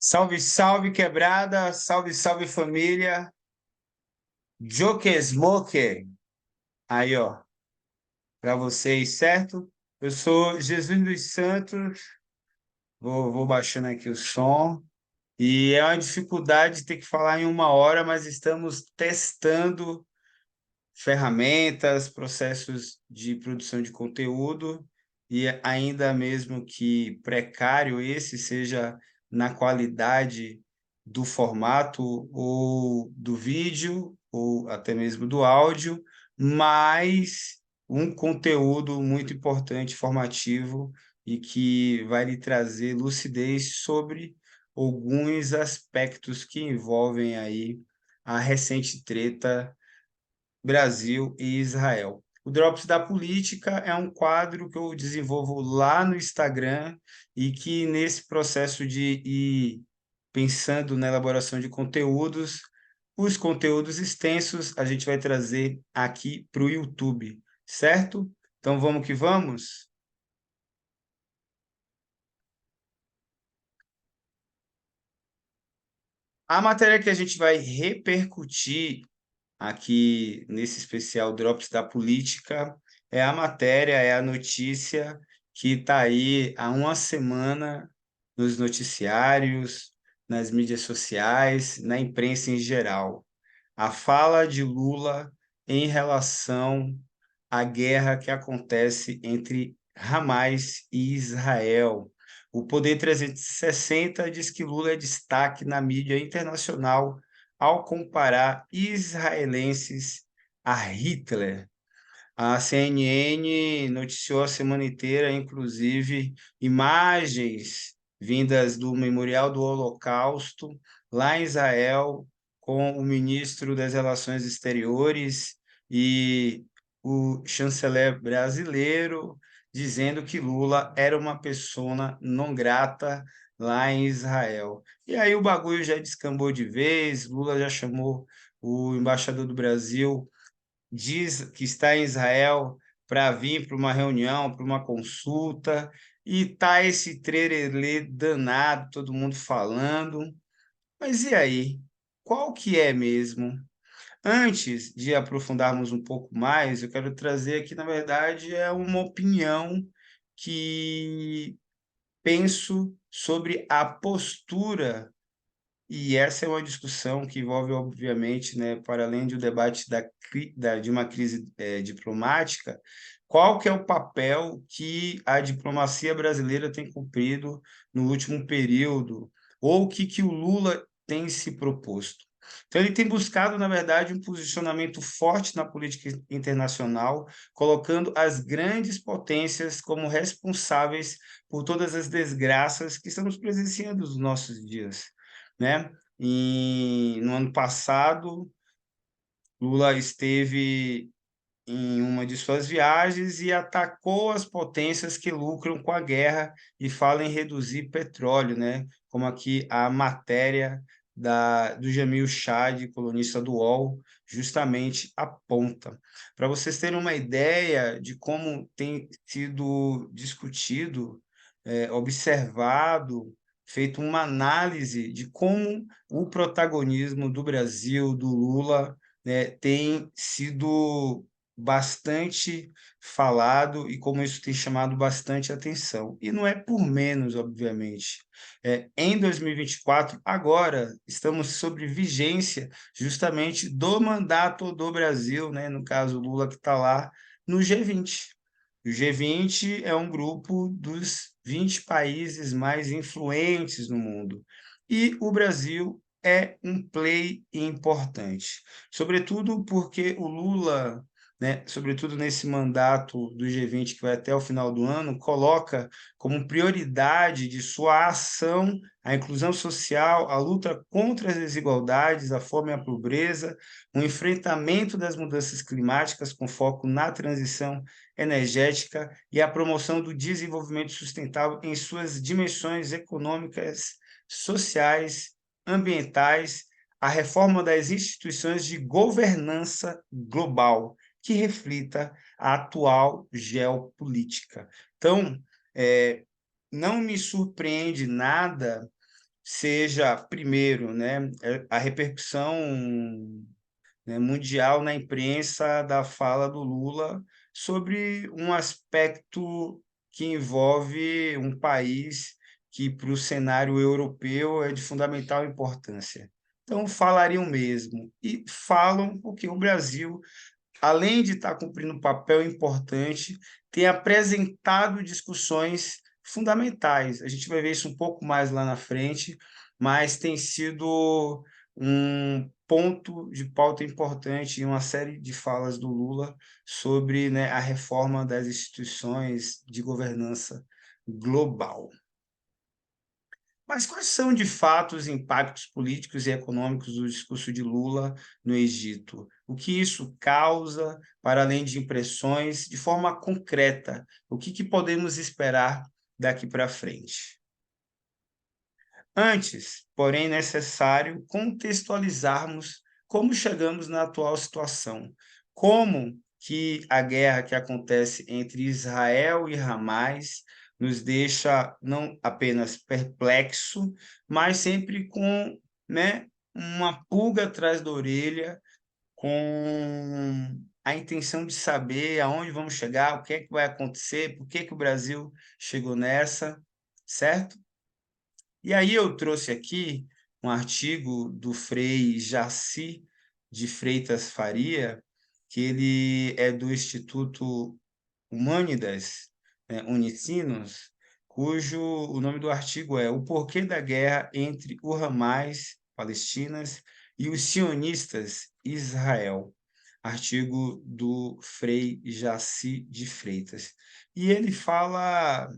Salve, salve, quebrada! Salve, salve, família! Joke Smoke! Aí, ó, para vocês, certo? Eu sou Jesus dos Santos, vou baixando aqui o som. E é uma dificuldade ter que falar em uma hora, mas estamos testando ferramentas, processos de produção de conteúdo, e ainda mesmo que precário esse seja na qualidade do formato ou do vídeo, ou até mesmo do áudio, mas um conteúdo muito importante, formativo, e que vai lhe trazer lucidez sobre alguns aspectos que envolvem aí a recente treta Brasil e Israel. O Drops da Política é um quadro que eu desenvolvo lá no Instagram e que, nesse processo de ir pensando na elaboração de conteúdos, os conteúdos extensos a gente vai trazer aqui para o YouTube, certo? Então vamos que vamos? A matéria que a gente vai repercutir aqui nesse especial Drops da Política é a matéria, é a notícia que está aí há uma semana nos noticiários, nas mídias sociais, na imprensa em geral. A fala de Lula em relação à guerra que acontece entre Hamas e Israel. O Poder 360 diz que Lula é destaque na mídia internacional ao comparar israelenses a Hitler. A CNN noticiou a semana inteira, inclusive, imagens vindas do Memorial do Holocausto, lá em Israel, com o ministro das Relações Exteriores e o chanceler brasileiro, dizendo que Lula era uma pessoa não grata lá em Israel. E aí o bagulho já descambou de vez, Lula já chamou o embaixador do Brasil, diz que está em Israel para vir para uma reunião, para uma consulta, e tá esse trerelê danado, todo mundo falando. Mas e aí? Qual que é mesmo? Antes de aprofundarmos um pouco mais, eu quero trazer aqui, na verdade, é uma opinião que penso sobre a postura, e essa é uma discussão que envolve, obviamente, né, para além do debate de uma crise diplomática, qual que é o papel que a diplomacia brasileira tem cumprido no último período, ou o que o Lula tem se proposto. Então, ele tem buscado, na verdade, um posicionamento forte na política internacional, colocando as grandes potências como responsáveis por todas as desgraças que estamos presenciando nos nossos dias, né? No ano passado, Lula esteve em uma de suas viagens e atacou as potências que lucram com a guerra e fala em reduzir petróleo, né? Como aqui a matéria do Jamil Chad, colunista do UOL, justamente aponta. Para vocês terem uma ideia de como tem sido discutido, observado, feito uma análise de como o protagonismo do Brasil, do Lula, né, tem sido bastante falado e como isso tem chamado bastante atenção. E não é por menos, obviamente. Em 2024, agora, estamos sob vigência justamente do mandato do Brasil, né? No caso, Lula que está lá no G20. O G20 é um grupo dos 20 países mais influentes no mundo. E o Brasil é um play importante, sobretudo porque o Lula, né, sobretudo nesse mandato do G20 que vai até o final do ano, coloca como prioridade de sua ação a inclusão social, a luta contra as desigualdades, a fome e a pobreza, o enfrentamento das mudanças climáticas com foco na transição energética e a promoção do desenvolvimento sustentável em suas dimensões econômicas, sociais, ambientais, a reforma das instituições de governança global que reflita a atual geopolítica. Então, não me surpreende nada seja, primeiro, né, a repercussão, né, mundial na imprensa da fala do Lula sobre um aspecto que envolve um país que, para o cenário europeu, é de fundamental importância. Então, falariam mesmo, e falam porque o Brasil, além de estar cumprindo um papel importante, tem apresentado discussões fundamentais. A gente vai ver isso um pouco mais lá na frente, mas tem sido um ponto de pauta importante em uma série de falas do Lula sobre, né, a reforma das instituições de governança global. Mas quais são, de fato, os impactos políticos e econômicos do discurso de Lula no Egito? O que isso causa, para além de impressões, de forma concreta? O que podemos esperar daqui para frente? Antes, porém, é necessário contextualizarmos como chegamos na atual situação, como que a guerra que acontece entre Israel e Hamas nos deixa não apenas perplexo, mas sempre com, né, uma pulga atrás da orelha, com a intenção de saber aonde vamos chegar, o que é que vai acontecer, por que que o Brasil chegou nessa, certo? E aí eu trouxe aqui um artigo do Frei Jaci de Freitas Faria, que ele é do Instituto Humanidas, né, Unicinos, cujo o nome do artigo é O Porquê da Guerra entre o Hamas, Palestinas, e os sionistas, Israel. Artigo do Frei Jaci de Freitas. E ele fala,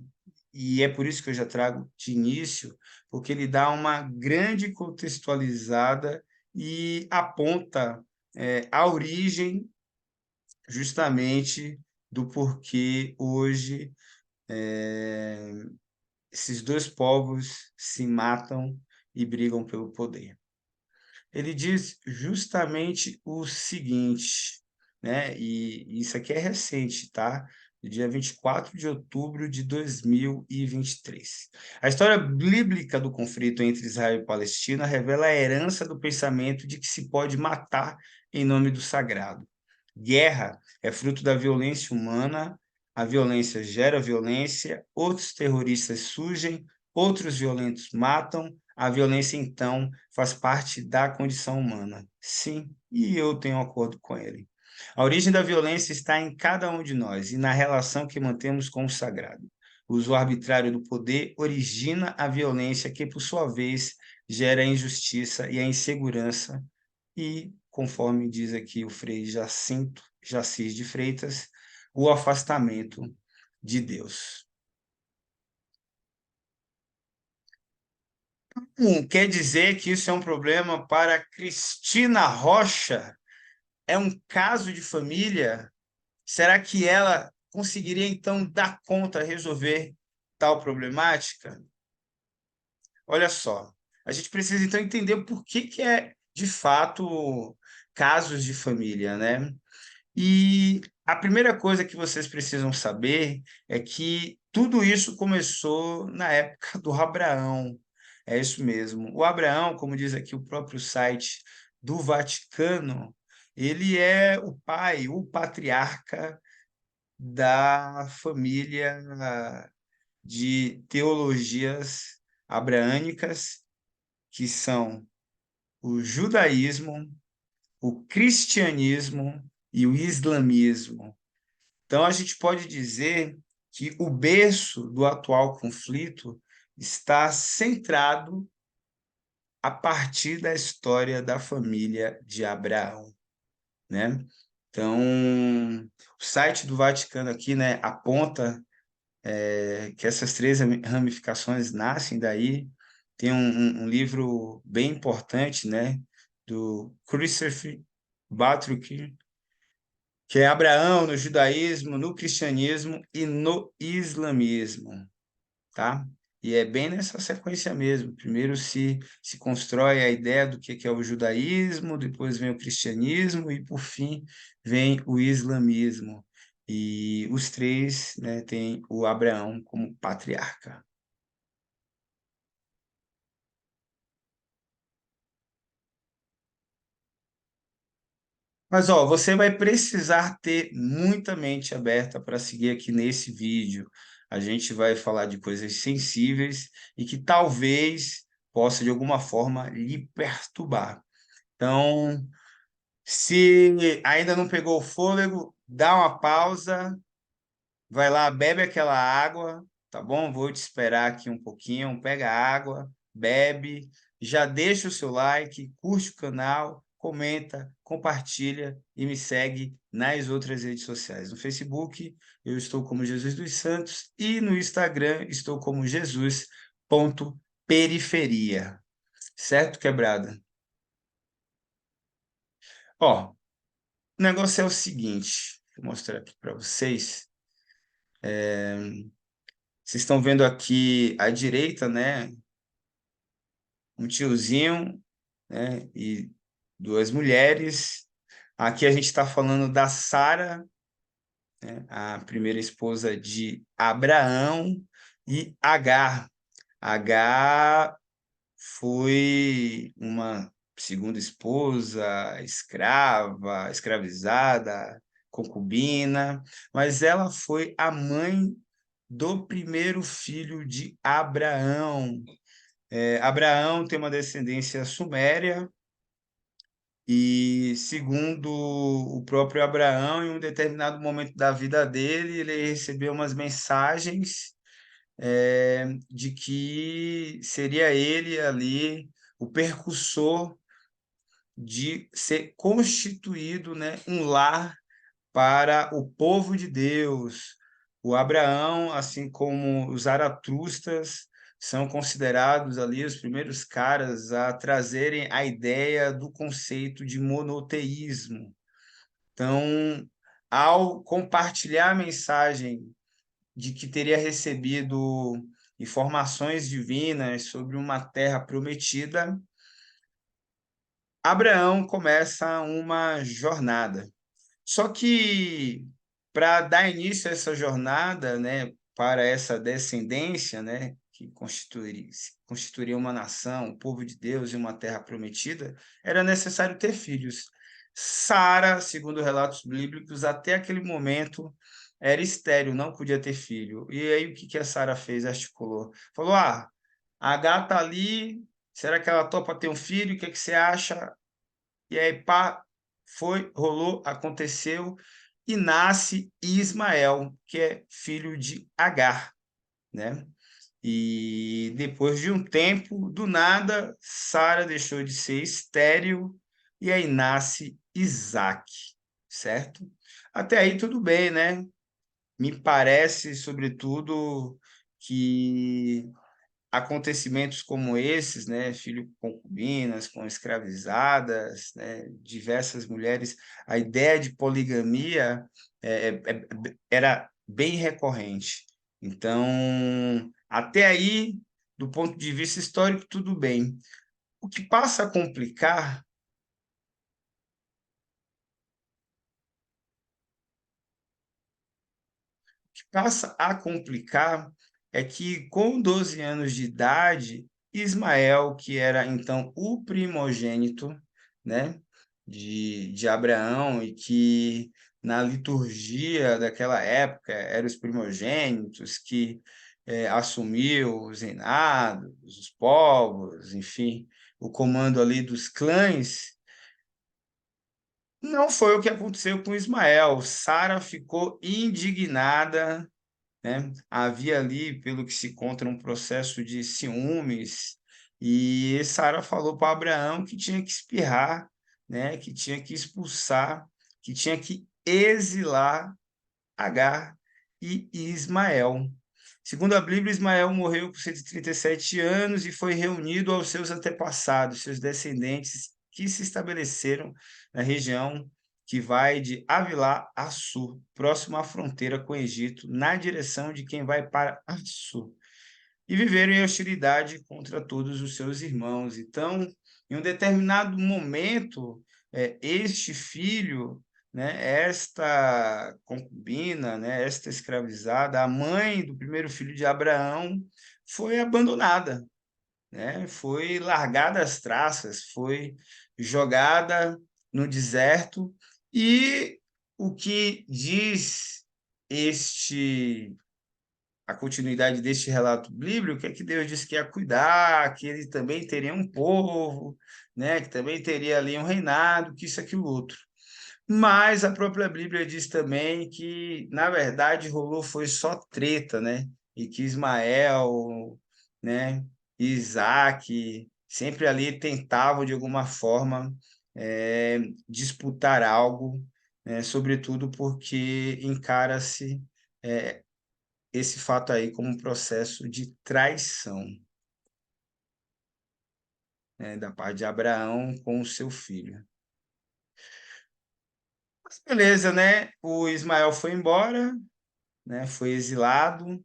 e é por isso que eu já trago de início, porque ele dá uma grande contextualizada e aponta a origem justamente do porquê hoje esses dois povos se matam e brigam pelo poder. Ele diz justamente o seguinte, né? E isso aqui é recente, tá? Do dia 24 de outubro de 2023. A história bíblica do conflito entre Israel e Palestina revela a herança do pensamento de que se pode matar em nome do sagrado. Guerra é fruto da violência humana, a violência gera violência, outros terroristas surgem, outros violentos matam, a violência, então, faz parte da condição humana. Sim, e eu tenho um acordo com ele. A origem da violência está em cada um de nós e na relação que mantemos com o sagrado. O uso arbitrário do poder origina a violência, que, por sua vez, gera a injustiça e a insegurança e, conforme diz aqui o Frei Jacinto Jacis de Freitas, o afastamento de Deus. Quer dizer que isso é um problema para Cristina Rocha? É um caso de família? Será que ela conseguiria, então, dar conta, resolver tal problemática? Olha só, a gente precisa, então, entender por que é, de fato, casos de família, né? E a primeira coisa que vocês precisam saber é que tudo isso começou na época do Abraão. É isso mesmo. O Abraão, como diz aqui o próprio site do Vaticano, ele é o pai, o patriarca da família de teologias abraânicas, que são o judaísmo, o cristianismo e o islamismo. Então, a gente pode dizer que o berço do atual conflito está centrado a partir da história da família de Abraão, né? Então, o site do Vaticano aqui, né, aponta que essas três ramificações nascem daí. Tem um livro bem importante, né, do Christopher Batruck, que é Abraão no judaísmo, no cristianismo e no islamismo, tá? E é bem nessa sequência mesmo. Primeiro se constrói a ideia do que é o judaísmo, depois vem o cristianismo e, por fim, vem o islamismo. E os três, né, têm o Abraão como patriarca. Mas, ó, você vai precisar ter muita mente aberta para seguir aqui nesse vídeo. A gente vai falar de coisas sensíveis e que talvez possa, de alguma forma, lhe perturbar. Então, se ainda não pegou o fôlego, dá uma pausa, vai lá, bebe aquela água, tá bom? Vou te esperar aqui um pouquinho, pega a água, bebe, já deixa o seu like, curte o canal, comenta, compartilha e me segue nas outras redes sociais. No Facebook, eu estou como Jesus dos Santos e no Instagram estou como Jesus.periferia. Certo, quebrada? Ó, o negócio é o seguinte, vou mostrar aqui para vocês. Vocês estão vendo aqui à direita, né? Um tiozinho, né? E duas mulheres. Aqui a gente está falando da Sara, né? A primeira esposa de Abraão, e Agar. Agar foi uma segunda esposa, escrava, escravizada, concubina, mas ela foi a mãe do primeiro filho de Abraão. Abraão tem uma descendência suméria e, segundo o próprio Abraão, em um determinado momento da vida dele, ele recebeu umas mensagens de que seria ele ali o percussor de ser constituído, né, um lar para o povo de Deus. O Abraão, assim como os Zaratustas, são considerados ali os primeiros caras a trazerem a ideia do conceito de monoteísmo. Então, ao compartilhar a mensagem de que teria recebido informações divinas sobre uma terra prometida, Abraão começa uma jornada. Só que para dar início a essa jornada, né, para essa descendência, né, que constituiria uma nação, o povo de Deus e uma terra prometida, era necessário ter filhos. Sara, segundo relatos bíblicos, até aquele momento era estéril, não podia ter filho. E aí o que que a Sara fez? Articulou. Falou: "Ah, a gata ali, será que ela topa ter um filho? O que que você acha?" E aí, pá, foi, rolou, aconteceu, e nasce Ismael, que é filho de Agar, né? E depois de um tempo, do nada, Sara deixou de ser estéril, e aí nasce Isaac, certo? Até aí tudo bem, né? Me parece, sobretudo, que acontecimentos como esses, né, filho com concubinas, com escravizadas, né, diversas mulheres, a ideia de poligamia era bem recorrente. Então, até aí, do ponto de vista histórico, tudo bem. O que passa a complicar, é que, com 12 anos de idade, Ismael, que era então o primogênito, né, de Abraão, e que na liturgia daquela época eram os primogênitos que assumiu os reinados, os povos, enfim, o comando ali dos clãs. Não foi o que aconteceu com Ismael. Sara ficou indignada, né? Havia ali, pelo que se conta, um processo de ciúmes, e Sara falou para Abraão que tinha que espirrar, né? Que tinha que expulsar, que tinha que exilar Agar e Ismael. Segundo a Bíblia, Ismael morreu com 137 anos e foi reunido aos seus antepassados, seus descendentes, que se estabeleceram na região que vai de Avilá a Sur, próximo à fronteira com o Egito, na direção de quem vai para Assur, e viveram em hostilidade contra todos os seus irmãos. Então, em um determinado momento, este filho, né, esta concubina, né, esta escravizada, a mãe do primeiro filho de Abraão, foi abandonada, né, foi largada às traças, foi jogada no deserto, E o que diz este a continuidade deste relato bíblico é que Deus disse que ia cuidar, que ele também teria um povo, né, que também teria ali um reinado, que isso, aquilo, outro. Mas a própria Bíblia diz também que, na verdade, rolou foi só treta, né? E que Ismael, né, e Isaac sempre ali tentavam, de alguma forma, disputar algo, né? Sobretudo porque encara-se esse fato aí como um processo de traição, né, da parte de Abraão com o seu filho. Mas beleza, né? O Ismael foi embora, né? Foi exilado,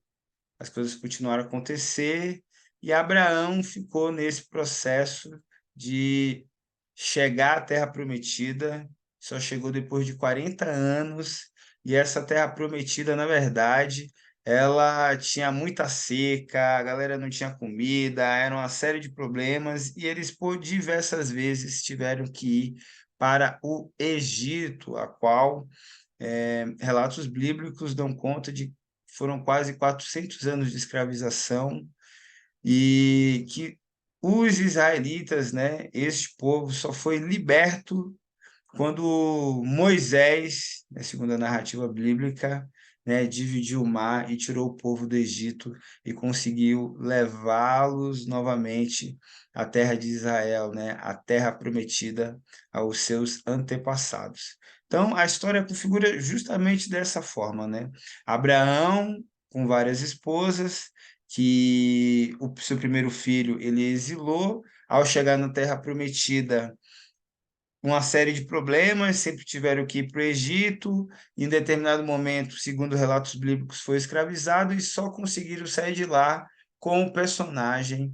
as coisas continuaram a acontecer e Abraão ficou nesse processo de chegar à Terra Prometida, só chegou depois de 40 anos, e essa Terra Prometida, na verdade, ela tinha muita seca, a galera não tinha comida, era uma série de problemas, e eles por diversas vezes tiveram que ir para o Egito, a qual relatos bíblicos dão conta de que foram quase 400 anos de escravização e que os israelitas, né, este povo só foi liberto quando Moisés, né, segundo a narrativa bíblica, né, dividiu o mar e tirou o povo do Egito e conseguiu levá-los novamente à terra de Israel, né, à terra prometida aos seus antepassados. Então, a história configura justamente dessa forma, né? Abraão com várias esposas, que o seu primeiro filho ele exilou, ao chegar na terra prometida, uma série de problemas, sempre tiveram que ir para o Egito, em determinado momento, segundo relatos bíblicos, foi escravizado e só conseguiram sair de lá com o personagem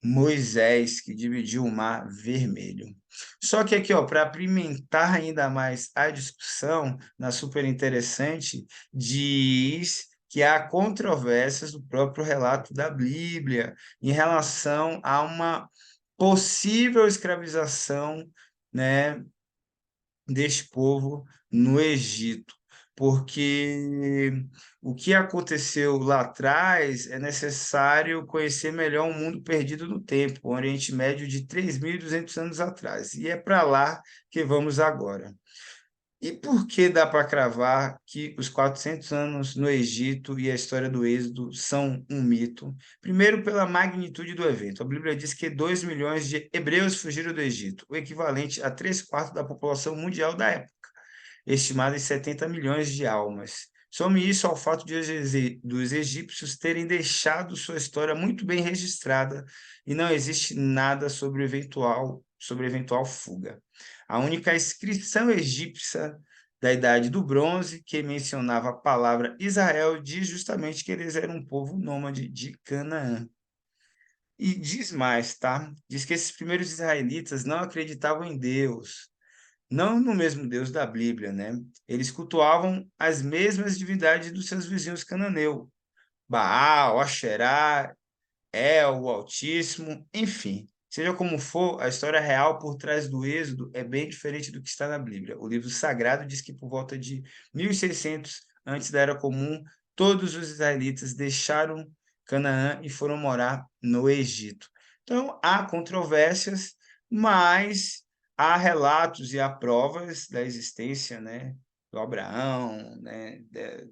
Moisés, que dividiu o Mar Vermelho. Só que aqui, ó, para apimentar ainda mais a discussão, na super interessante, diz que há controvérsias do próprio relato da Bíblia em relação a uma possível escravização, né, deste povo no Egito, porque o que aconteceu lá atrás é necessário conhecer melhor um mundo perdido no tempo, o Oriente Médio de 3.200 anos atrás, e é para lá que vamos agora. E por que dá para cravar que os 400 anos no Egito e a história do Êxodo são um mito? Primeiro, pela magnitude do evento. A Bíblia diz que 2 milhões de hebreus fugiram do Egito, o equivalente a 3/4 da população mundial da época, estimada em 70 milhões de almas. Some isso ao fato de dos egípcios terem deixado sua história muito bem registrada e não existe nada sobre eventual fuga. A única inscrição egípcia da Idade do Bronze que mencionava a palavra Israel diz justamente que eles eram um povo nômade de Canaã. E diz mais, tá? Diz que esses primeiros israelitas não acreditavam em Deus, não no mesmo Deus da Bíblia, né? Eles cultuavam as mesmas divindades dos seus vizinhos cananeus, Baal, Asherá, o Altíssimo, enfim. Seja como for, a história real por trás do Êxodo é bem diferente do que está na Bíblia. O livro sagrado diz que por volta de 1600 antes da Era Comum, todos os israelitas deixaram Canaã e foram morar no Egito. Então, há controvérsias, mas há relatos e há provas da existência, né, do Abraão, né,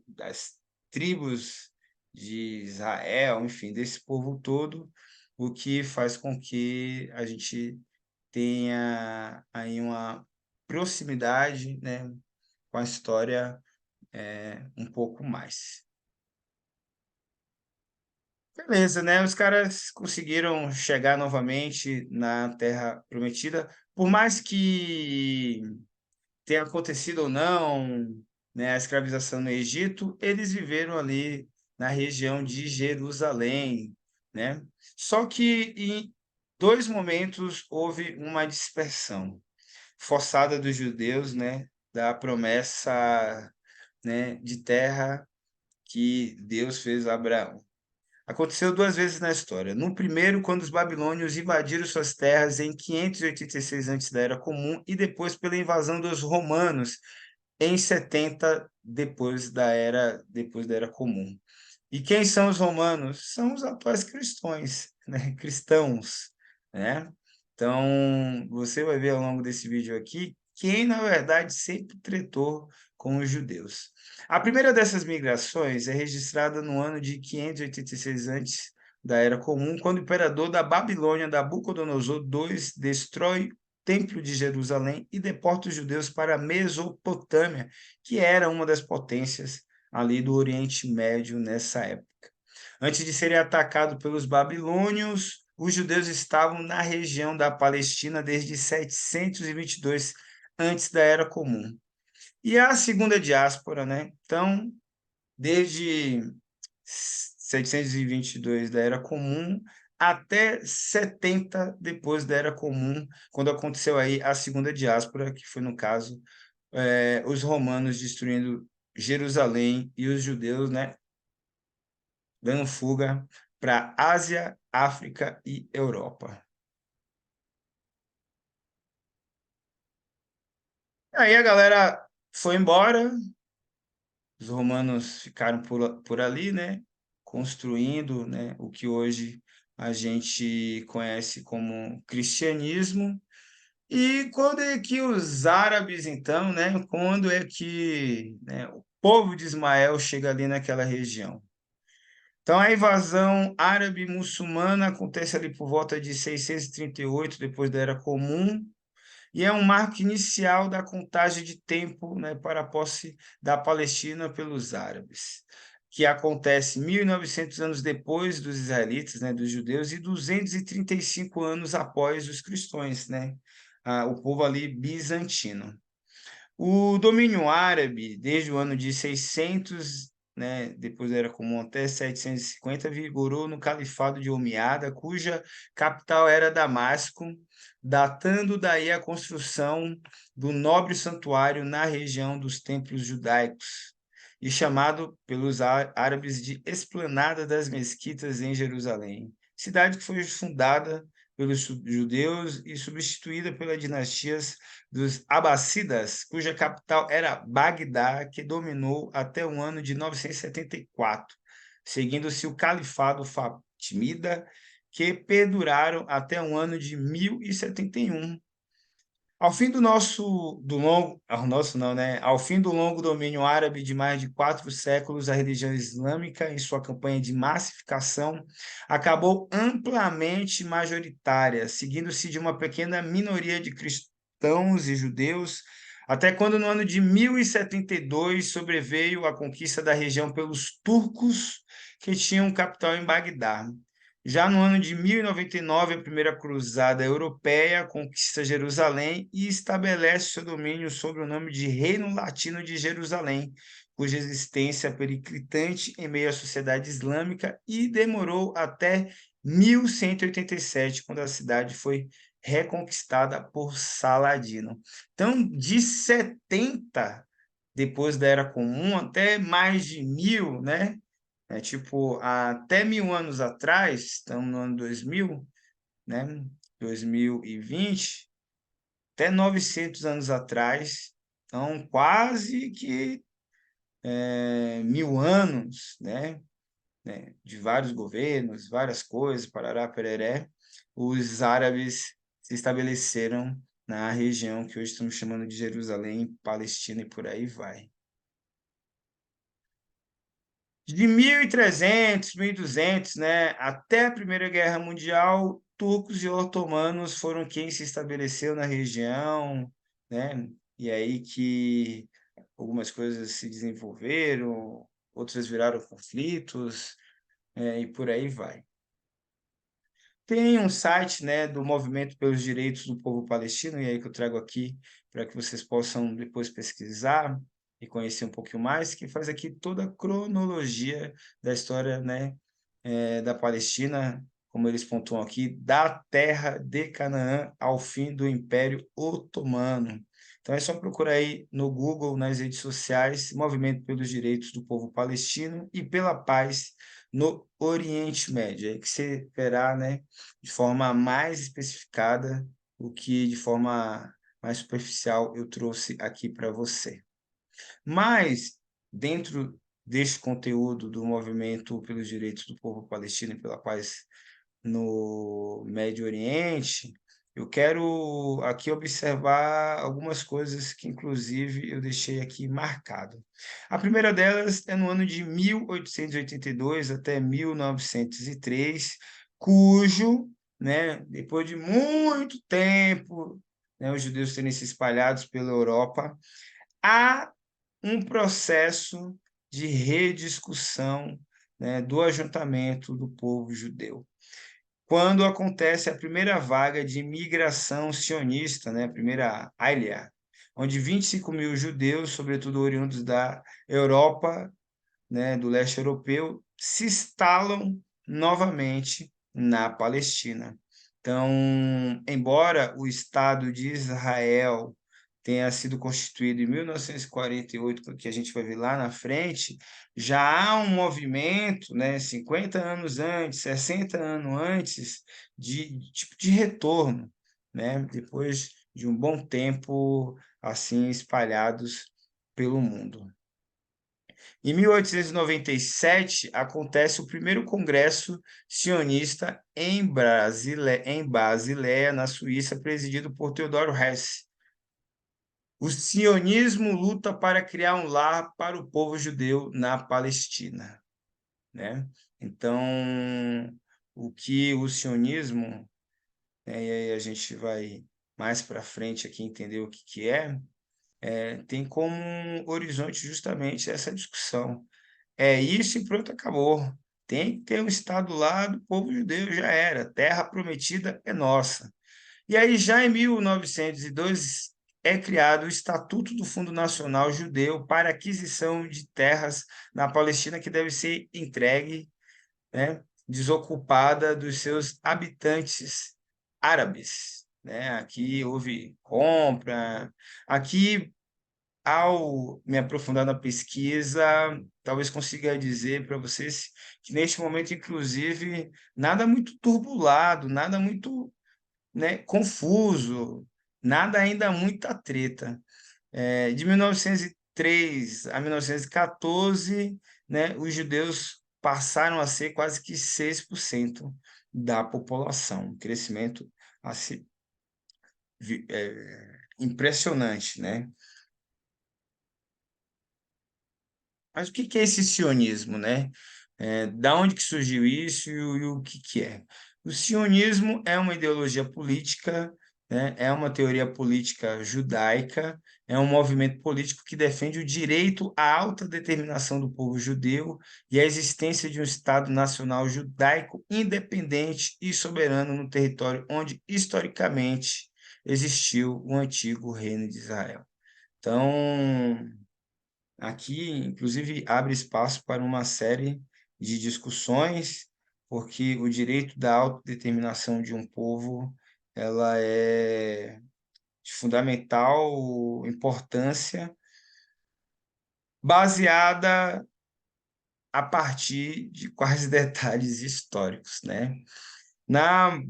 das tribos de Israel, enfim, desse povo todo, o que faz com que a gente tenha aí uma proximidade, né, com a história um pouco mais. Beleza, né? Os caras conseguiram chegar novamente na Terra Prometida, por mais que tenha acontecido ou não, né, a escravização no Egito, eles viveram ali na região de Jerusalém, né? Só que em dois momentos houve uma dispersão forçada dos judeus, né, da promessa, né, de terra que Deus fez a Abraão. Aconteceu duas vezes na história. No primeiro, quando os babilônios invadiram suas terras em 586 antes da Era Comum, e depois pela invasão dos romanos em 70 depois da Era Comum. E quem são os romanos? São os atuais cristãos, né? Cristãos, né? Então, você vai ver ao longo desse vídeo aqui quem, na verdade, sempre tretou com os judeus. A primeira dessas migrações é registrada no ano de 586 antes da Era Comum, quando o imperador da Babilônia, Nabucodonosor II, destrói o Templo de Jerusalém e deporta os judeus para a Mesopotâmia, que era uma das potências ali do Oriente Médio nessa época. Antes de serem atacados pelos babilônios, os judeus estavam na região da Palestina desde 722 antes da Era Comum. E a segunda diáspora, né? Então, desde 722 da Era Comum até 70 depois da Era Comum, quando aconteceu aí a segunda diáspora, que foi, no caso, os romanos destruindo Jerusalém e os judeus, né, dando fuga para Ásia, África e Europa. Aí a galera foi embora, os romanos ficaram por ali, né, construindo, né, o que hoje a gente conhece como cristianismo. E quando é que os árabes, então, né, quando é que, né, o povo de Ismael chega ali naquela região? Então, a invasão árabe muçulmana acontece ali por volta de 638 depois da Era Comum, e é um marco inicial da contagem de tempo, né, para a posse da Palestina pelos árabes, que acontece 1.900 anos depois dos israelitas, né, dos judeus, e 235 anos após os cristãos, né, o povo ali bizantino. O domínio árabe, desde o ano de 600, né, depois da Era Comum até 750, vigorou no Califado de Omeada, cuja capital era Damasco, datando daí a construção do nobre santuário na região dos templos judaicos, e chamado pelos árabes de Esplanada das Mesquitas em Jerusalém, cidade que foi fundada pelos judeus e substituída pela dinastias dos Abássidas, cuja capital era Bagdá, que dominou até o ano de 974, seguindo-se o Califado Fatimida, que perduraram até o ano de 1071. Ao fim do longo, ao nosso não, né? Ao fim do longo domínio árabe de mais de 4 séculos, a religião islâmica, em sua campanha de massificação, acabou amplamente majoritária, seguindo-se de uma pequena minoria de cristãos e judeus, até quando no ano de 1072 sobreveio a conquista da região pelos turcos, que tinham capital em Bagdá. Já no ano de 1099, a primeira cruzada europeia conquista Jerusalém e estabelece seu domínio sob o nome de Reino Latino de Jerusalém, cuja existência periclitante em meio à sociedade islâmica e demorou até 1187, quando a cidade foi reconquistada por Saladino. Então, de 70 depois da Era Comum até mais de 1000, né? Tipo, até 1000 anos atrás, estamos no ano 2000, né? 2020, até 900 anos atrás, então quase que 1000 anos, né? De vários governos, várias coisas, parará, pereré, os árabes se estabeleceram na região que hoje estamos chamando de Jerusalém, Palestina e por aí vai. De 1300, 1200, né, até a Primeira Guerra Mundial, turcos e otomanos foram quem se estabeleceu na região, né? E aí que algumas coisas se desenvolveram, outras viraram conflitos, e por aí vai. Tem um site, né, do Movimento pelos Direitos do Povo Palestino, e aí que eu trago aqui para que vocês possam depois pesquisar e conhecer um pouquinho mais, que faz aqui toda a cronologia da história, né, da Palestina, como eles pontuam aqui, da terra de Canaã ao fim do Império Otomano. Então é só procurar aí no Google, nas redes sociais, Movimento pelos Direitos do Povo Palestino e pela Paz no Oriente Médio. Aí que você verá, né, de forma mais especificada o que de forma mais superficial eu trouxe aqui para você. Mas, dentro deste conteúdo do movimento pelos direitos do povo palestino e pela paz no Médio Oriente, eu quero aqui observar algumas coisas que, inclusive, eu deixei aqui marcado. A primeira delas é no ano de 1882 até 1903, cujo, né, depois de muito tempo, né, os judeus terem se espalhados pela Europa, há um processo de rediscussão, né, do ajuntamento do povo judeu. Quando acontece a primeira vaga de imigração sionista, né, a primeira Aliyah, onde 25 mil judeus, sobretudo oriundos da Europa, né, do leste europeu, se instalam novamente na Palestina. Então, embora o Estado de Israel tenha sido constituído em 1948, que a gente vai ver lá na frente, já há um movimento, né, 50 anos antes, 60 anos antes, de retorno, né, depois de um bom tempo assim espalhados pelo mundo. Em 1897, acontece o primeiro congresso sionista em Basileia, na Suíça, presidido por Theodor Hess. O sionismo luta para criar um lar para o povo judeu na Palestina, né? Então, o que o sionismo, né, e aí a gente vai mais para frente aqui entender o que é, tem como um horizonte justamente essa discussão. É isso e pronto, acabou. Tem que ter um Estado lá do povo judeu, já era. Terra prometida é nossa. E aí, já em 1902, é criado o Estatuto do Fundo Nacional Judeu para aquisição de terras na Palestina, que deve ser entregue, né, desocupada dos seus habitantes árabes. Né? Aqui houve compra. Aqui, ao me aprofundar na pesquisa, talvez consiga dizer para vocês que neste momento, inclusive, nada muito turbulado, nada muito, né, confuso, nada ainda muita treta. De 1903 a 1914, né, os judeus passaram a ser quase que 6% da população, um crescimento assim, impressionante, né? Mas o que que é esse sionismo, né? Da onde que surgiu isso e o que é? O sionismo é uma ideologia política, né? É uma teoria política judaica, é um movimento político que defende o direito à autodeterminação do povo judeu e a existência de um Estado nacional judaico independente e soberano no território onde, historicamente, existiu o antigo reino de Israel. Então, aqui, inclusive, abre espaço para uma série de discussões, porque o direito da autodeterminação de um povo, ela é de fundamental importância, baseada a partir de quais detalhes históricos, né? Na,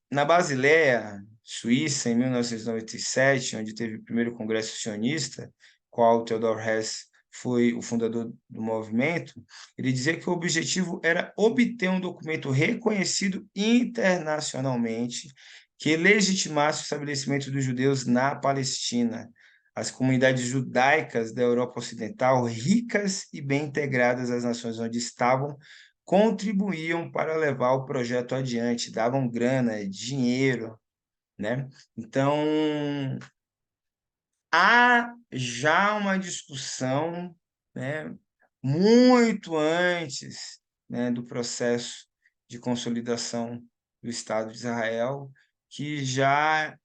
na Basileia, Suíça, em 1997, onde teve o primeiro congresso sionista, qual Theodor Hess foi o fundador do movimento, ele dizia que o objetivo era obter um documento reconhecido internacionalmente que legitimasse o estabelecimento dos judeus na Palestina. As comunidades judaicas da Europa Ocidental, ricas e bem integradas às nações onde estavam, contribuíam para levar o projeto adiante, davam grana, dinheiro, né? Então, há já uma discussão, né, muito antes, né, do processo de consolidação do Estado de Israel, que já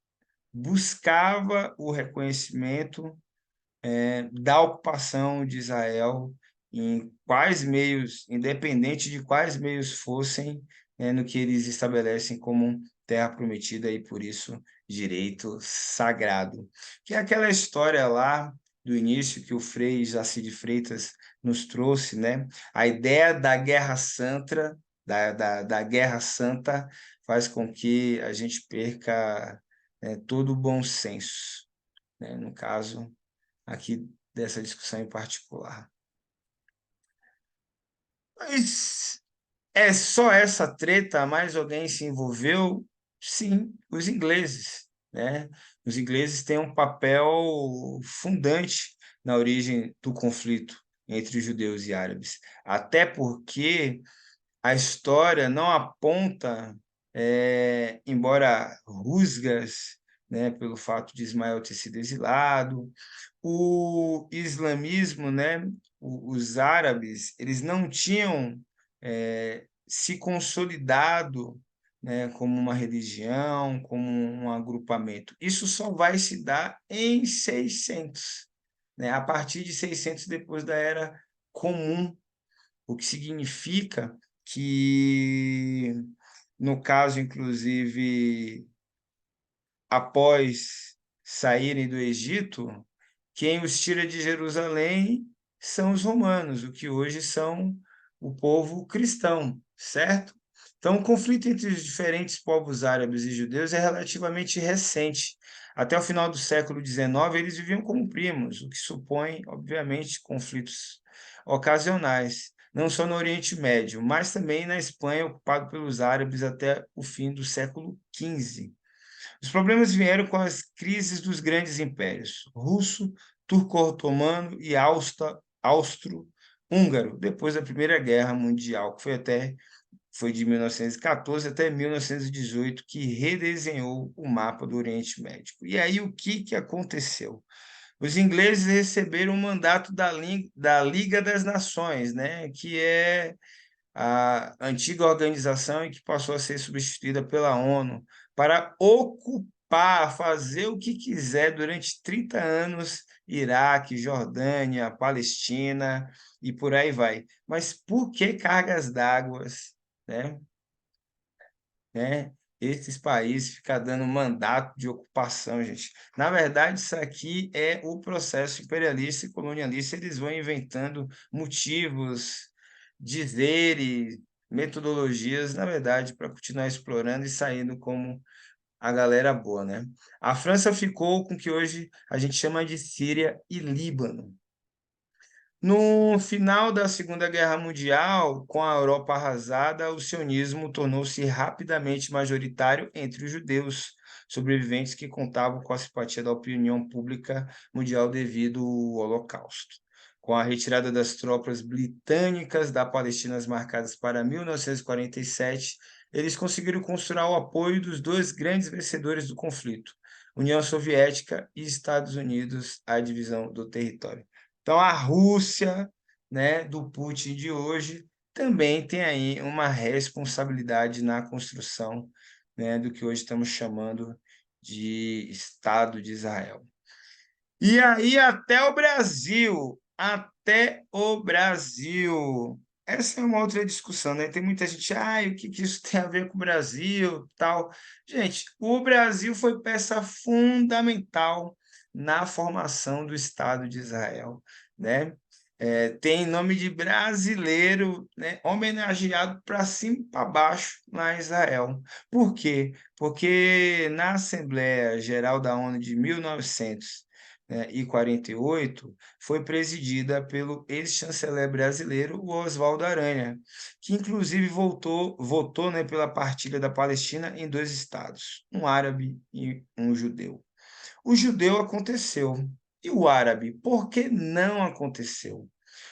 buscava o reconhecimento da ocupação de Israel em quais meios, independente de quais meios fossem, no que eles estabelecem como terra prometida e por isso direito sagrado. Que é aquela história lá do início que o Frei Jaci de Freitas nos trouxe, né? A ideia da guerra santa, da guerra santa faz com que a gente perca, todo o bom senso, né? No caso aqui dessa discussão em particular. Mas é só essa treta? Mais alguém se envolveu? Sim, os ingleses, né? Os ingleses têm um papel fundante na origem do conflito entre judeus e árabes, até porque a história não aponta, embora rusgas, né, pelo fato de Ismael ter sido exilado, o islamismo, né, os árabes, eles não tinham se consolidado, né, como uma religião, como um agrupamento. Isso só vai se dar em 600, né, a partir de 600 depois da Era Comum, o que significa que, no caso, inclusive, após saírem do Egito, quem os tira de Jerusalém são os romanos, o que hoje são o povo cristão, certo? Então, o conflito entre os diferentes povos árabes e judeus é relativamente recente. Até o final do século XIX, eles viviam como primos, o que supõe, obviamente, conflitos ocasionais, não só no Oriente Médio, mas também na Espanha, ocupado pelos árabes até o fim do século XV. Os problemas vieram com as crises dos grandes impérios, russo, turco-otomano e austro-húngaro, depois da Primeira Guerra Mundial, que foi de 1914 até 1918, que redesenhou o mapa do Oriente Médio. E aí o que aconteceu? Os ingleses receberam o mandato da Liga das Nações, né, que é a antiga organização e que passou a ser substituída pela ONU, para ocupar, fazer o que quiser durante 30 anos, Iraque, Jordânia, Palestina e por aí vai. Mas por que cargas d'água, né? né? Esses países ficam dando mandato de ocupação, gente. Na verdade, isso aqui é o processo imperialista e colonialista. Eles vão inventando motivos, dizeres, metodologias, na verdade, para continuar explorando e saindo como a galera boa, né? A França ficou com o que hoje a gente chama de Síria e Líbano. No final da Segunda Guerra Mundial, com a Europa arrasada, o sionismo tornou-se rapidamente majoritário entre os judeus sobreviventes que contavam com a simpatia da opinião pública mundial devido ao Holocausto. Com a retirada das tropas britânicas da Palestina marcadas para 1947, eles conseguiram construir o apoio dos dois grandes vencedores do conflito, União Soviética e Estados Unidos, a divisão do território. Então, a Rússia, né, do Putin de hoje, também tem aí uma responsabilidade na construção, né, do que hoje estamos chamando de Estado de Israel. E aí até o Brasil. Essa é uma outra discussão, né? Tem muita gente, o que isso tem a ver com o Brasil, tal. Gente, o Brasil foi peça fundamental na formação do Estado de Israel, né? Tem nome de brasileiro, né, homenageado para cima e para baixo lá em Israel. Por quê? Porque na Assembleia Geral da ONU de 1900 e 48, foi presidida pelo ex-chanceler brasileiro, o Oswaldo Aranha, que inclusive votou, né, pela partilha da Palestina em dois estados, um árabe e um judeu. O judeu aconteceu, e o árabe, por que não aconteceu?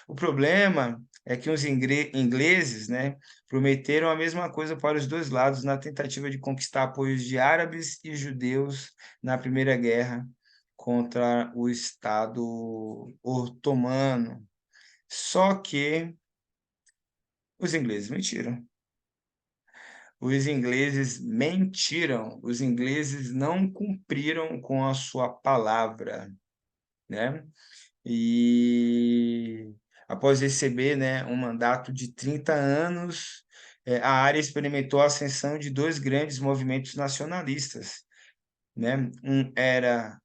O problema é que os ingleses, né, prometeram a mesma coisa para os dois lados na tentativa de conquistar apoios de árabes e judeus na Primeira Guerra contra o Estado otomano. Só que os ingleses mentiram. Os ingleses mentiram. Os ingleses não cumpriram com a sua palavra, né? E após receber, né, um mandato de 30 anos, a área experimentou a ascensão de dois grandes movimentos nacionalistas, né? Um era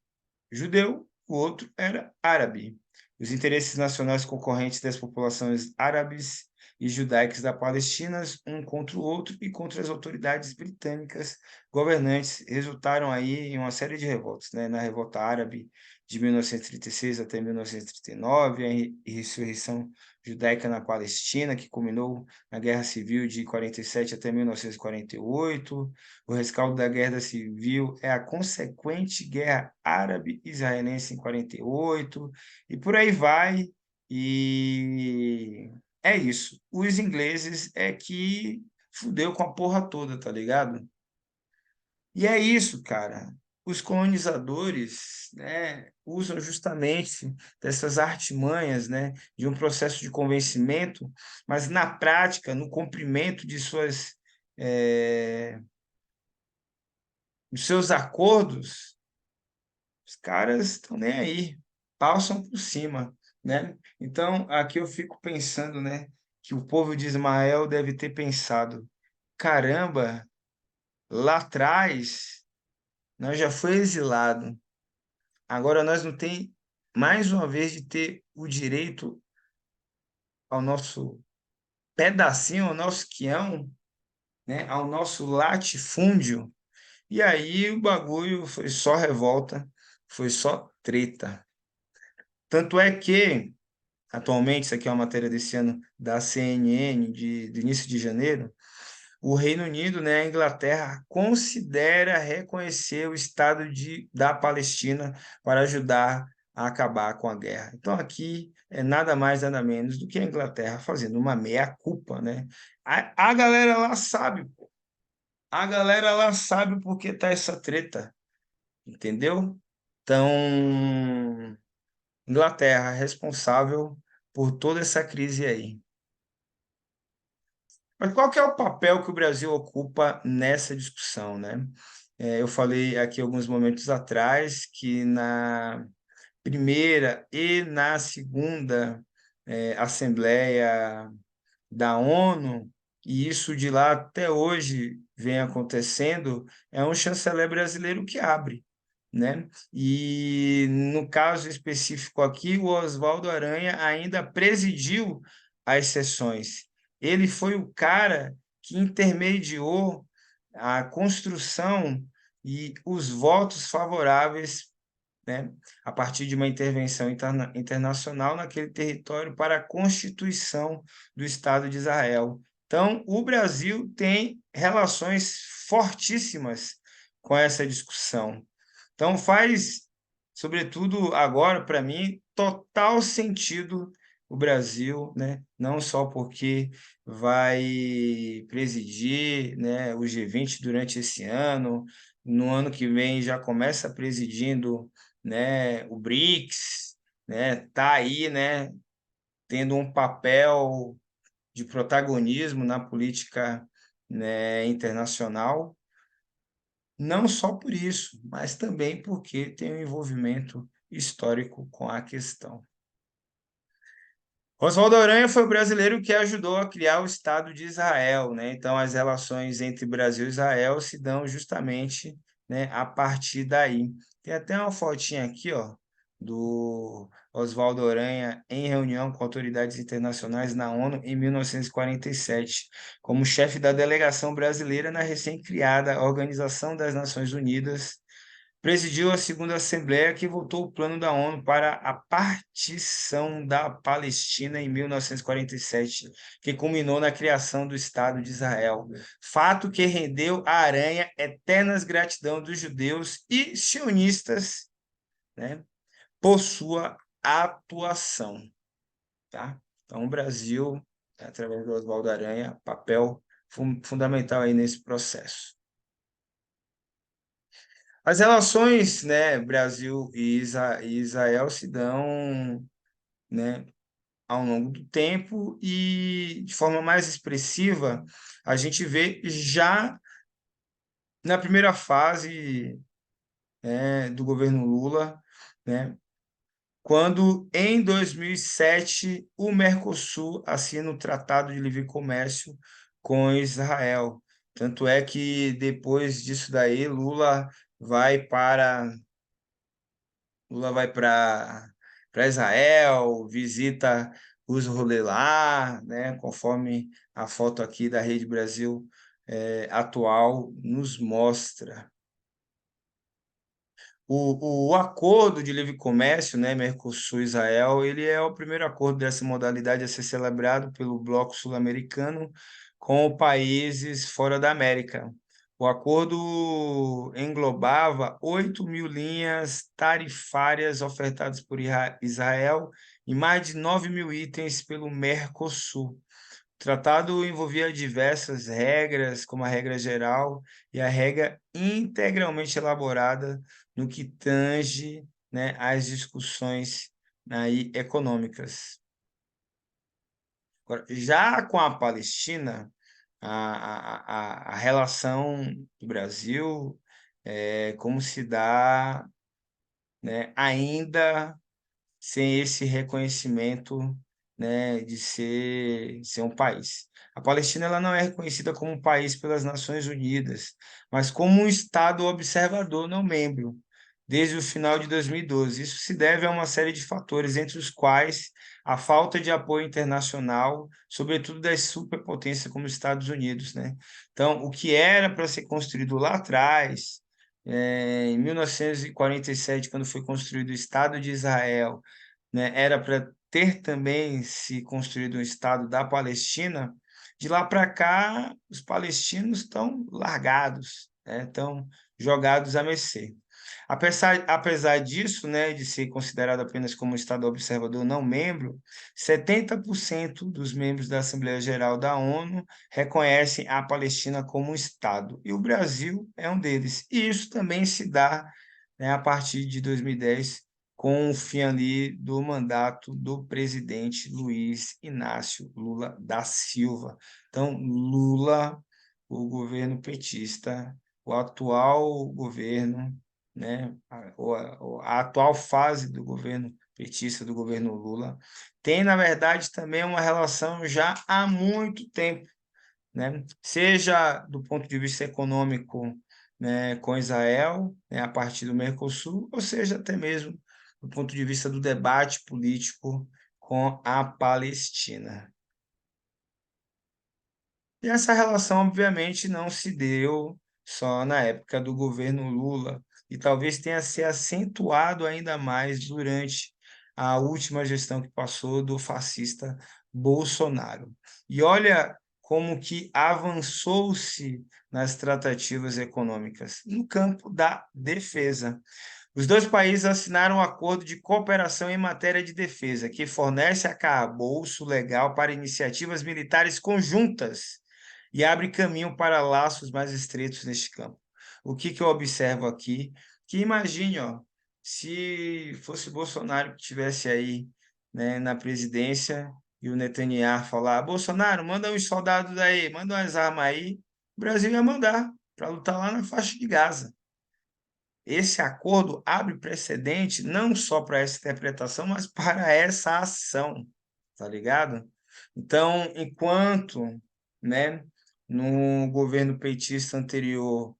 judeu o outro era árabe. Os interesses nacionais concorrentes das populações árabes e judaicas da Palestina, um contra o outro e contra as autoridades britânicas governantes, resultaram aí em uma série de revoltas, né? Na Revolta Árabe de 1936 até 1939, a insurreição judaica na Palestina, que culminou na Guerra Civil de 47 até 1948. O rescaldo da Guerra Civil é a consequente Guerra Árabe-Israelense em 48, e por aí vai. E é isso. Os ingleses é que fudeu com a porra toda, tá ligado? E é isso, cara. Os colonizadores, né, usam justamente dessas artimanhas, né, de um processo de convencimento, mas na prática, no cumprimento eh, de seus acordos, os caras estão nem aí, passam por cima, né? Então, aqui eu fico pensando, né, que o povo de Ismael deve ter pensado: caramba, lá atrás nós já foi exilado. Agora nós não tem mais uma vez de ter o direito ao nosso pedacinho, ao nosso quião, né, ao nosso latifúndio. E aí o bagulho foi só revolta, foi só treta. Tanto é que, atualmente, isso aqui é uma matéria desse ano da CNN, do início de janeiro, o Reino Unido, né, a Inglaterra, considera reconhecer o Estado da Palestina para ajudar a acabar com a guerra. Então, aqui é nada mais, nada menos do que a Inglaterra fazendo uma meia-culpa, né? A galera lá sabe, pô. A galera lá sabe por que tá essa treta, entendeu? Então, Inglaterra responsável por toda essa crise aí. Mas qual que é o papel que o Brasil ocupa nessa discussão, né? Eu falei aqui alguns momentos atrás que na primeira e na segunda Assembleia da ONU, e isso de lá até hoje vem acontecendo, é um chanceler brasileiro que abre, né? E no caso específico aqui, o Oswaldo Aranha ainda presidiu as sessões. Ele foi o cara que intermediou a construção e os votos favoráveis, né, a partir de uma intervenção internacional naquele território para a constituição do Estado de Israel. Então, o Brasil tem relações fortíssimas com essa discussão. Então, faz, sobretudo agora, para mim, total sentido o Brasil, né? Não só porque vai presidir, né, o G20 durante esse ano, no ano que vem já começa presidindo, né, o BRICS, né, tá aí, né, tendo um papel de protagonismo na política, né, internacional, não só por isso, mas também porque tem um envolvimento histórico com a questão. Oswaldo Aranha foi o brasileiro que ajudou a criar o Estado de Israel, né? Então, as relações entre Brasil e Israel se dão justamente, né, a partir daí. Tem até uma fotinha aqui, ó, do Oswaldo Aranha em reunião com autoridades internacionais na ONU em 1947, como chefe da delegação brasileira na recém-criada Organização das Nações Unidas. Presidiu a segunda Assembleia que votou o plano da ONU para a partição da Palestina em 1947, que culminou na criação do Estado de Israel. Fato que rendeu à Aranha eternas gratidão dos judeus e sionistas, né, por sua atuação. Tá? Então, o Brasil, através do Oswaldo Aranha, papel fundamental aí nesse processo. As relações, né, Brasil e Israel se dão, né, ao longo do tempo e de forma mais expressiva, a gente vê já na primeira fase, né, do governo Lula, né, quando em 2007 o Mercosul assina o Tratado de Livre Comércio com Israel. Tanto é que depois disso daí, Lula vai para Lula vai para Israel, visita os rolês lá, né? Conforme a foto aqui da Rede Brasil atual nos mostra. O acordo de livre comércio, né, Mercosul-Israel, ele é o primeiro acordo dessa modalidade a ser celebrado pelo Bloco Sul-Americano com países fora da América. O acordo englobava 8.000 linhas tarifárias ofertadas por Israel e mais de 9.000 itens pelo Mercosul. O tratado envolvia diversas regras, como a regra geral e a regra integralmente elaborada no que tange, né, às discussões aí econômicas. Agora, já com a Palestina, a relação do Brasil como se dá, né, ainda sem esse reconhecimento, né, de ser um país. A Palestina ela não é reconhecida como um país pelas Nações Unidas, mas como um Estado observador não membro, desde o final de 2012. Isso se deve a uma série de fatores, entre os quais a falta de apoio internacional, sobretudo das superpotências como os Estados Unidos, né? Então, o que era para ser construído lá atrás, em 1947, quando foi construído o Estado de Israel, né, era para ter também se construído um Estado da Palestina. De lá para cá, os palestinos estão largados, né, estão jogados à mercê. Apesar disso, né, de ser considerado apenas como um Estado observador não membro, 70% dos membros da Assembleia Geral da ONU reconhecem a Palestina como um Estado, e o Brasil é um deles. E isso também se dá, né, a partir de 2010, com o fim ali do mandato do presidente Luiz Inácio Lula da Silva. Então, Lula, o governo petista, o atual governo, né, a atual fase do governo petista, do governo Lula, tem, na verdade, também uma relação já há muito tempo, né? Seja do ponto de vista econômico, né, com Israel, né, a partir do Mercosul, ou seja, até mesmo do ponto de vista do debate político com a Palestina. E essa relação, obviamente, não se deu só na época do governo Lula, e talvez tenha se acentuado ainda mais durante a última gestão que passou do fascista Bolsonaro. E olha como que avançou-se nas tratativas econômicas no campo da defesa. Os dois países assinaram um acordo de cooperação em matéria de defesa, que fornece arcabouço legal para iniciativas militares conjuntas e abre caminho para laços mais estreitos neste campo. O que eu observo aqui? Que imagine, ó, se fosse Bolsonaro que estivesse aí, né, na presidência e o Netanyahu falar: Bolsonaro, manda uns soldados aí, manda umas armas aí, o Brasil ia mandar para lutar lá na faixa de Gaza. Esse acordo abre precedente não só para essa interpretação, mas para essa ação, tá ligado? Então, enquanto, né, no governo petista anterior,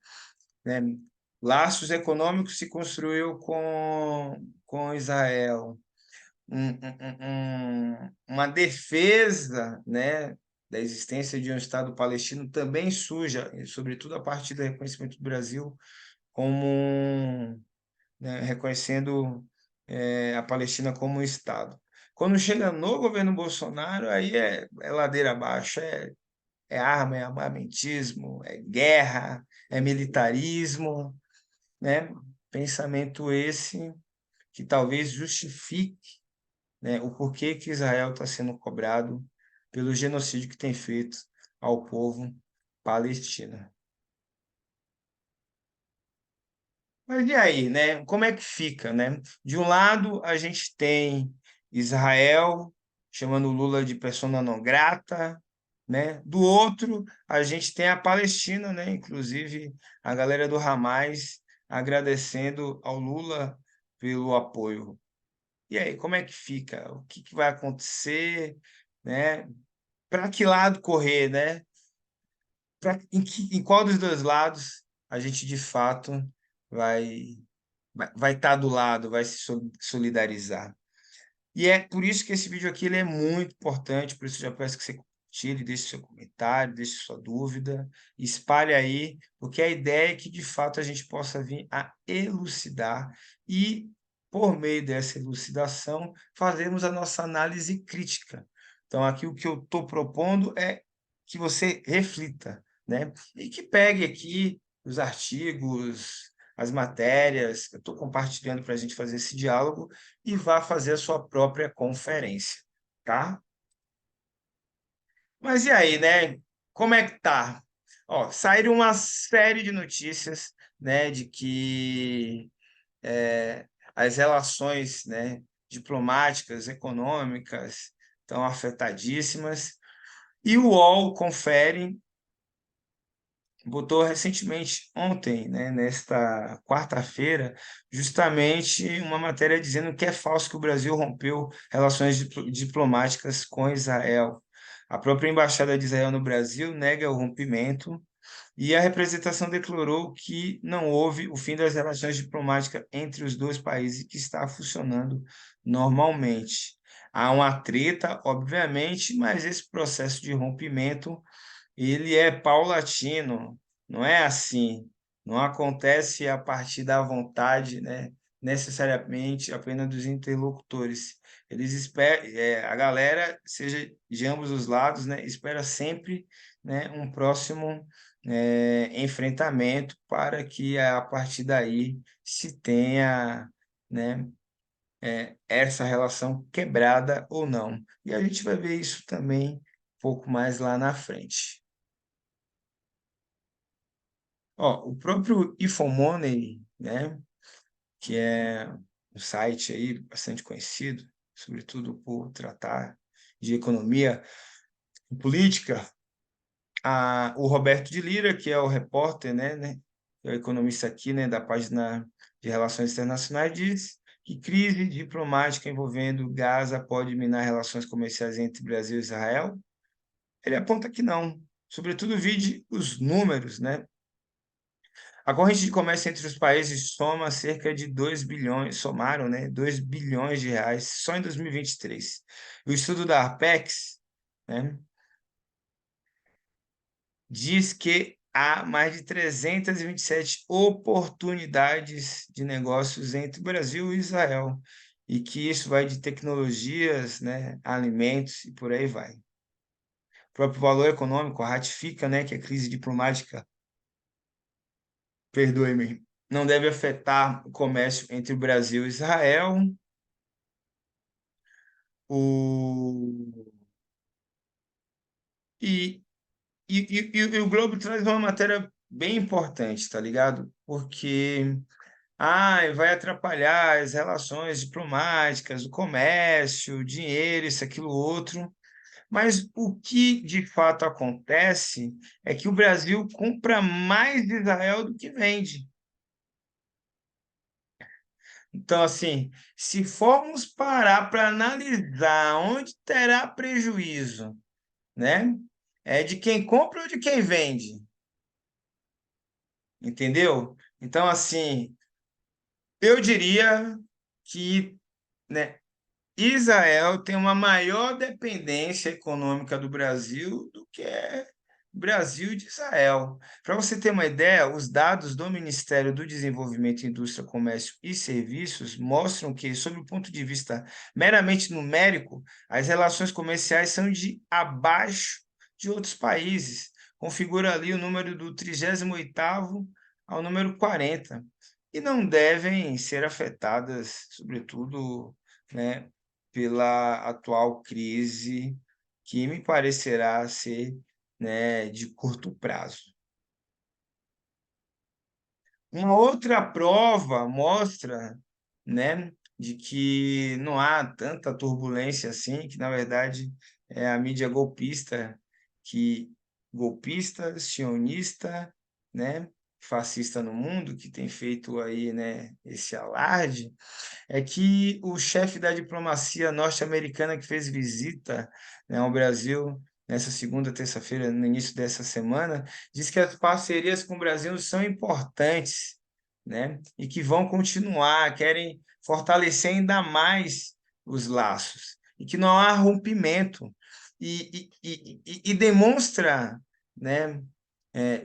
né, laços econômicos se construiu com Israel, uma defesa, né, da existência de um Estado palestino também suja, sobretudo a partir do reconhecimento do Brasil como, né, reconhecendo a Palestina como um Estado. Quando chega no governo Bolsonaro, aí é ladeira abaixo, é arma, é armamentismo, é guerra, é militarismo, né? Pensamento esse que talvez justifique, né, o porquê que Israel está sendo cobrado pelo genocídio que tem feito ao povo palestino. Mas e aí, né? Como é que fica, né? De um lado, a gente tem Israel chamando Lula de persona non grata, né? Do outro, a gente tem a Palestina, né? Inclusive a galera do Hamas agradecendo ao Lula pelo apoio. E aí, como é que fica? O que vai acontecer, né? Para que lado correr, né? Em qual dos dois lados a gente de fato vai vai estar do lado, vai se solidarizar. E é por isso que esse vídeo aqui ele é muito importante, por isso eu já peço que você compartilhe, deixe seu comentário, deixe sua dúvida, espalhe aí, porque a ideia é que de fato a gente possa vir a elucidar e, por meio dessa elucidação, fazermos a nossa análise crítica. Então, aqui o que eu estou propondo é que você reflita, né? E que pegue aqui os artigos, as matérias, eu estou compartilhando para a gente fazer esse diálogo e vá fazer a sua própria conferência, tá? Mas e aí, né? Como é que tá? Ó, saíram uma série de notícias, né, de que as relações, né, diplomáticas, econômicas estão afetadíssimas. E o UOL confere botou recentemente, ontem, né, nesta quarta-feira, justamente uma matéria dizendo que é falso que o Brasil rompeu relações diplomáticas com Israel. A própria embaixada de Israel no Brasil nega o rompimento e a representação declarou que não houve o fim das relações diplomáticas entre os dois países e que está funcionando normalmente. Há uma treta, obviamente, mas esse processo de rompimento ele é paulatino, não é assim, não acontece a partir da vontade, né, necessariamente apenas dos interlocutores. Eles esperam, a galera, seja de ambos os lados, né, espera sempre, né, um próximo enfrentamento para que a partir daí se tenha, né, essa relação quebrada ou não. E a gente vai ver isso também um pouco mais lá na frente. Ó, o próprio Infomoney, né, que é um site aí bastante conhecido, sobretudo por tratar de economia e política, o Roberto de Lira, que é o repórter, que é o economista aqui, né, da página de Relações Internacionais, diz que crise diplomática envolvendo Gaza pode minar relações comerciais entre Brasil e Israel. Ele aponta que não. Sobretudo, vide os números, né? A corrente de comércio entre os países soma cerca de 2 bilhões, somaram, né, 2 bilhões de reais só em 2023. O estudo da Arpex, né, diz que há mais de 327 oportunidades de negócios entre o Brasil e Israel, e que isso vai de tecnologias, né, alimentos e por aí vai. O próprio valor econômico ratifica, né, que a crise diplomática, perdoe-me, não deve afetar o comércio entre o Brasil e Israel. O... E, e o Globo traz uma matéria bem importante, tá ligado? Porque vai atrapalhar as relações diplomáticas, o comércio, o dinheiro, isso, aquilo, outro. Mas o que de fato acontece é que o Brasil compra mais de Israel do que vende. Então, assim, se formos parar para analisar onde terá prejuízo, né? É de quem compra ou de quem vende, entendeu? Então, assim, eu diria que, né, Israel tem uma maior dependência econômica do Brasil do que o Brasil de Israel. Para você ter uma ideia, os dados do Ministério do Desenvolvimento, Indústria, Comércio e Serviços mostram que, sob o ponto de vista meramente numérico, as relações comerciais são de abaixo de outros países. Configura ali o número do 38º ao número 40. E não devem ser afetadas, sobretudo, né, pela atual crise, que me parecerá ser, né, de curto prazo. Uma outra prova mostra, né, de que não há tanta turbulência assim, que na verdade é a mídia golpista, que golpista, sionista, né, fascista no mundo, que tem feito aí, né, esse alarde, é que o chefe da diplomacia norte-americana que fez visita, né, ao Brasil nessa segunda, terça-feira, no início dessa semana, disse que as parcerias com o Brasil são importantes, né? E que vão continuar, querem fortalecer ainda mais os laços, e que não há rompimento, e demonstra, né,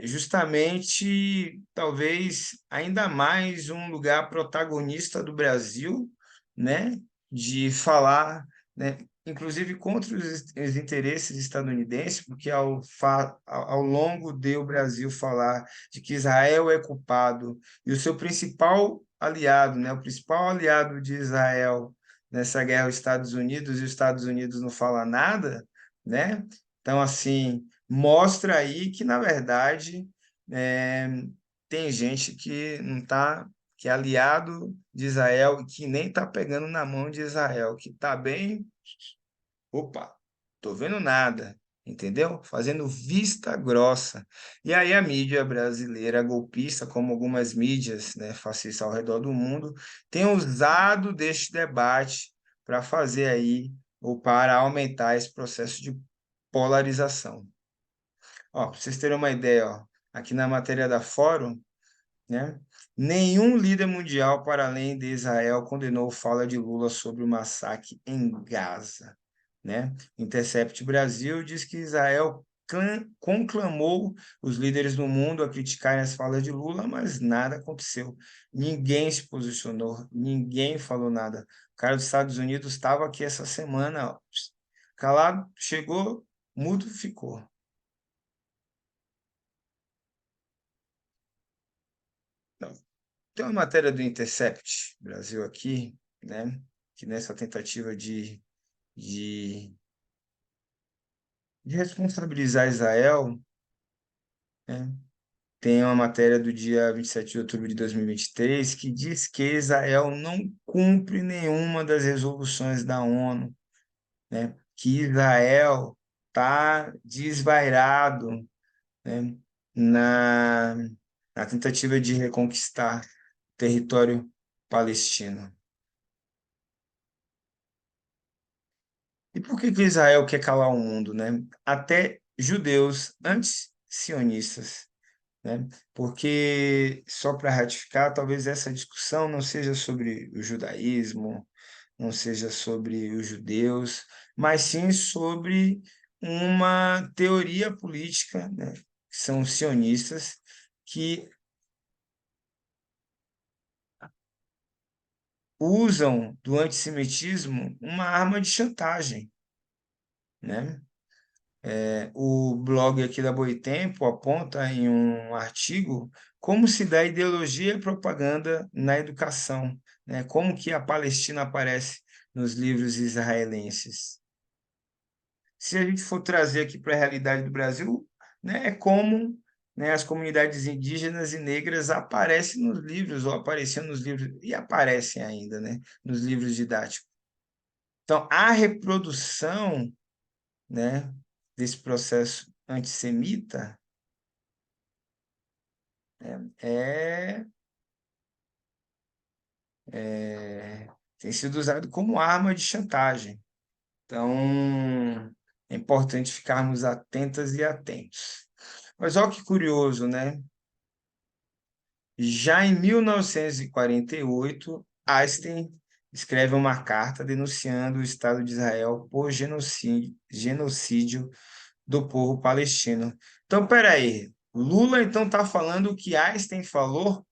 justamente, talvez, ainda mais um lugar protagonista do Brasil, né, de falar, né, inclusive contra os interesses estadunidenses, porque ao longo de o Brasil falar de que Israel é culpado e o seu principal aliado, né, o principal aliado de Israel nessa guerra, os Estados Unidos, e os Estados Unidos não fala nada, né? Então, assim, mostra aí que, na verdade, é, tem gente que não tá, que é aliado de Israel e que nem está pegando na mão de Israel, que está bem, opa, tô vendo nada, entendeu? Fazendo vista grossa. E aí a mídia brasileira golpista, como algumas mídias, né, fascistas ao redor do mundo, tem usado deste debate para fazer aí, ou para aumentar esse processo de polarização. Ó, para vocês terem uma ideia, ó, aqui na matéria da Fórum, né? Nenhum líder mundial, para além de Israel, condenou fala de Lula sobre o massacre em Gaza, né? Intercept Brasil diz que Israel conclamou os líderes do mundo a criticarem as falas de Lula, mas nada aconteceu. Ninguém se posicionou, ninguém falou nada. O cara dos Estados Unidos estava aqui essa semana, ó, calado, chegou, mudo ficou. Então, tem uma matéria do Intercept Brasil aqui, né, que nessa tentativa de, de responsabilizar Israel, né, tem uma matéria do dia 27 de outubro de 2023 que diz que Israel não cumpre nenhuma das resoluções da ONU, né, que Israel está desvairado, né, na, na tentativa de reconquistar território palestino. E por que que Israel quer calar o mundo, né? Até judeus anti-sionistas, né? Porque, só para ratificar, talvez essa discussão não seja sobre o judaísmo, não seja sobre os judeus, mas sim sobre uma teoria política, né? Que são os sionistas, que usam do antissemitismo uma arma de chantagem, né? O blog aqui da Boitempo aponta em um artigo como se dá ideologia e propaganda na educação, né? Como que a Palestina aparece nos livros israelenses. Se a gente for trazer aqui para a realidade do Brasil, né, é como, né, as comunidades indígenas e negras aparecem nos livros, ou apareciam nos livros, e aparecem ainda, né, nos livros didáticos. Então, a reprodução, né, desse processo antissemita é, tem sido usado como arma de chantagem. Então, é importante ficarmos atentas e atentos. Mas olha que curioso, né? Já em 1948, Einstein escreve uma carta denunciando o Estado de Israel por genocídio do povo palestino. Então, peraí, Lula então está falando o que Einstein falou?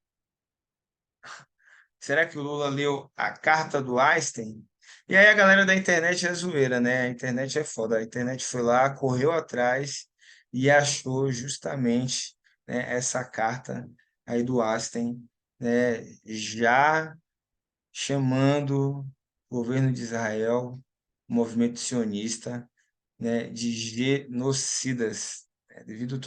Será que o Lula leu a carta do Einstein? E aí a galera da internet é zoeira, né? A internet é foda. A internet foi lá, correu atrás e achou justamente, né, essa carta aí do Einstein, né, já chamando o governo de Israel, o movimento sionista, né, de genocidas, né, devido a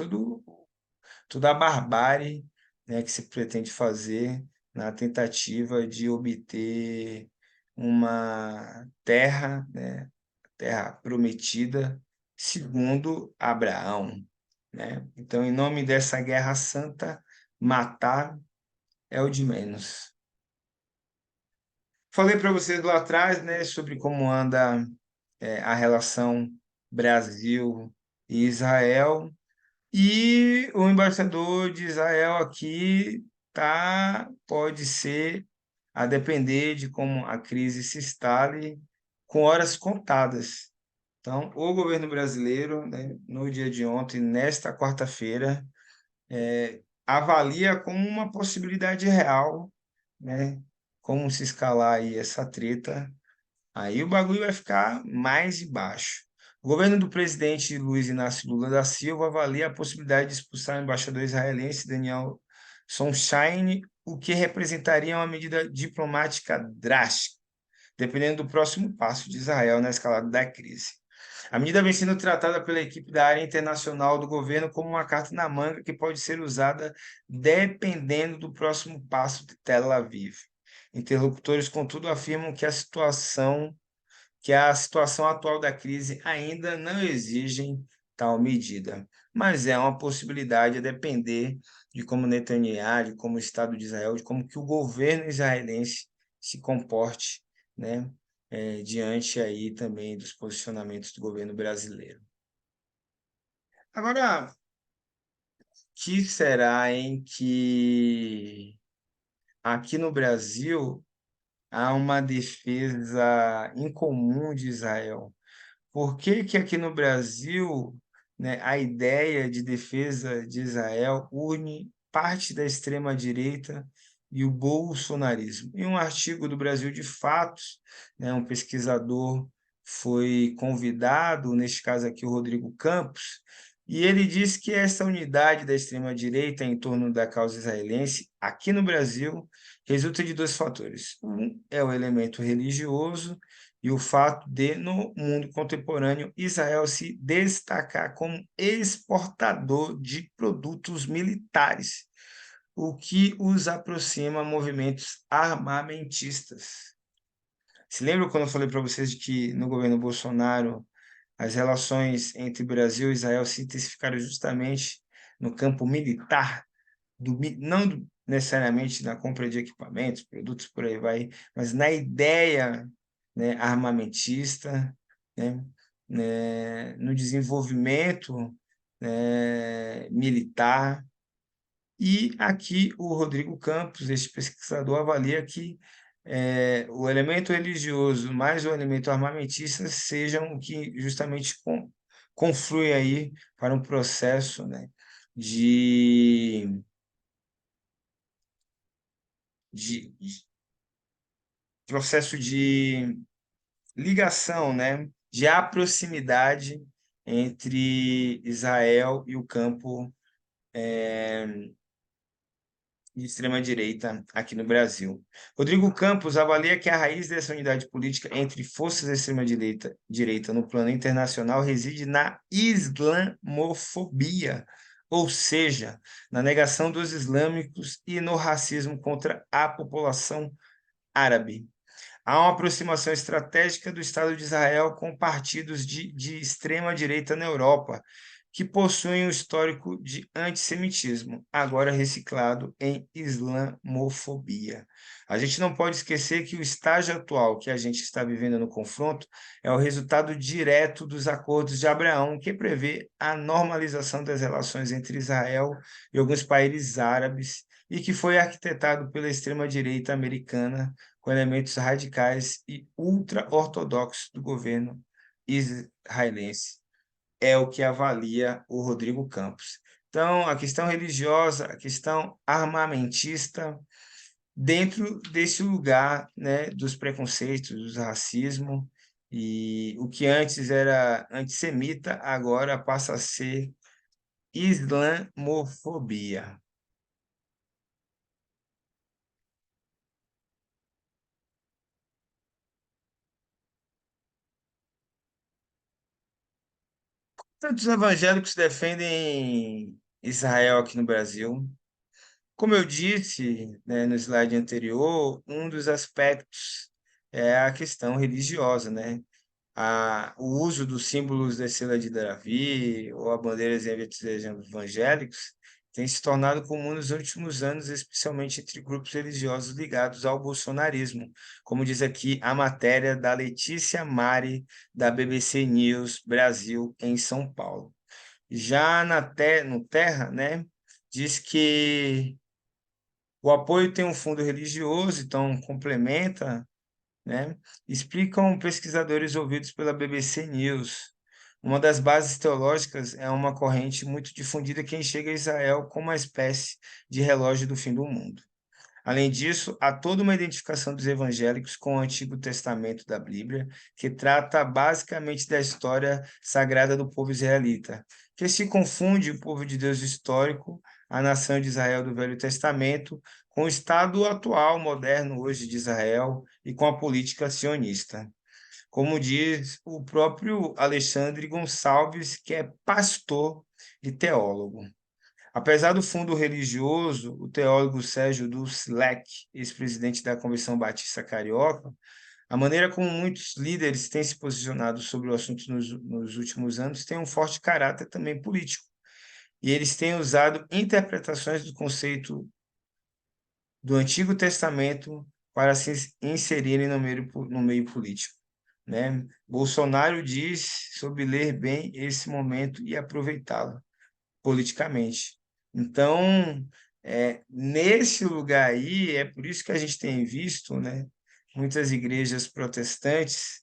toda a barbárie, né, que se pretende fazer na tentativa de obter uma terra, né, terra prometida, segundo Abraão, né? Então, em nome dessa guerra santa, matar é o de menos. Falei para vocês lá atrás, né, sobre como anda, a relação Brasil e Israel. E o embaixador de Israel aqui pode ser, a depender de como a crise se instale, com horas contadas. Então, o governo brasileiro, né, no dia de ontem, nesta quarta-feira, avalia como uma possibilidade real, né, como se escalar aí essa treta. Aí o bagulho vai ficar mais embaixo. O governo do presidente Luiz Inácio Lula da Silva avalia a possibilidade de expulsar o embaixador israelense Daniel Sonshine, o que representaria uma medida diplomática drástica, dependendo do próximo passo de Israel na escalada da crise. A medida vem sendo tratada pela equipe da área internacional do governo como uma carta na manga que pode ser usada dependendo do próximo passo de Tel Aviv. Interlocutores, contudo, afirmam que a situação atual da crise ainda não exigem tal medida, mas é uma possibilidade a depender de como Netanyahu, de como o Estado de Israel, de como que o governo israelense se comporte, né, diante aí também dos posicionamentos do governo brasileiro. Agora, que será em que aqui no Brasil há uma defesa incomum de Israel? Por que que aqui no Brasil, né, a ideia de defesa de Israel une parte da extrema-direita e o bolsonarismo? Em um artigo do Brasil de Fatos, né, um pesquisador foi convidado, neste caso aqui o Rodrigo Campos, e ele disse que essa unidade da extrema-direita em torno da causa israelense, aqui no Brasil, resulta de dois fatores. Um é o elemento religioso, e o fato de, no mundo contemporâneo, Israel se destacar como exportador de produtos militares, o que os aproxima a movimentos armamentistas. Se lembra quando eu falei para vocês de que no governo Bolsonaro as relações entre Brasil e Israel se intensificaram justamente no campo militar, não necessariamente na compra de equipamentos, produtos, por aí vai, mas na ideia, né, armamentista, no desenvolvimento, militar. E aqui o Rodrigo Campos, este pesquisador, avalia que o elemento religioso mais o elemento armamentista sejam o que justamente conflui aí para um processo, né, de, de processo de ligação, né, de aproximidade entre Israel e o campo de extrema-direita aqui no Brasil. Rodrigo Campos avalia que a raiz dessa unidade política entre forças da extrema-direita no plano internacional reside na islamofobia, ou seja, na negação dos islâmicos e no racismo contra a população árabe. Há uma aproximação estratégica do Estado de Israel com partidos de extrema-direita na Europa, que possuem um histórico de antissemitismo, agora reciclado em islamofobia. A gente não pode esquecer que o estágio atual que a gente está vivendo no confronto é o resultado direto dos acordos de Abraão, que prevê a normalização das relações entre Israel e alguns países árabes, e que foi arquitetado pela extrema-direita americana com elementos radicais e ultra-ortodoxos do governo israelense. É o que avalia o Rodrigo Campos. Então, a questão religiosa, a questão armamentista, dentro desse lugar, né, dos preconceitos, do racismo, e o que antes era antissemita, agora passa a ser islamofobia. Tantos evangélicos defendem Israel aqui no Brasil. Como eu disse, né, no slide anterior, um dos aspectos é a questão religiosa, né? O uso dos símbolos da estrela de Davi ou a bandeira evangélicos tem se tornado comum nos últimos anos, especialmente entre grupos religiosos ligados ao bolsonarismo, como diz aqui a matéria da Letícia Mari, da BBC News Brasil, em São Paulo. Já no Terra, né, diz que O apoio tem um fundo religioso, então complementa, né? Explicam pesquisadores ouvidos pela BBC News. Uma das bases teológicas é uma corrente muito difundida que enxerga Israel como uma espécie de relógio do fim do mundo. Além disso, há toda uma identificação dos evangélicos com o Antigo Testamento da Bíblia, que trata basicamente da história sagrada do povo israelita, que se confunde o povo de Deus histórico, a nação de Israel do Velho Testamento, com o estado atual, moderno hoje de Israel e com a política sionista. Como diz o próprio Alexandre Gonçalves, que é pastor e teólogo. Apesar do fundo religioso, o teólogo Sérgio Dusslek, ex-presidente da Convenção Batista Carioca, a maneira como muitos líderes têm se posicionado sobre o assunto nos últimos anos tem um forte caráter também político. E eles têm usado interpretações do conceito do Antigo Testamento para se inserirem no meio político, né? Bolsonaro diz sobre ler bem esse momento e aproveitá-lo politicamente. Então, nesse lugar aí, é por isso que a gente tem visto, né, muitas igrejas protestantes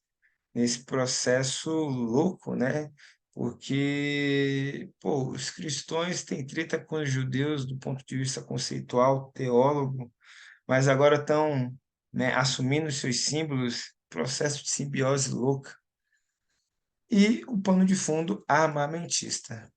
nesse processo louco, né? Porque, pô, os cristãos têm treta com os judeus do ponto de vista conceitual, teólogo, mas agora estão, né, assumindo seus símbolos, processo de simbiose louca. E o pano de fundo armamentista.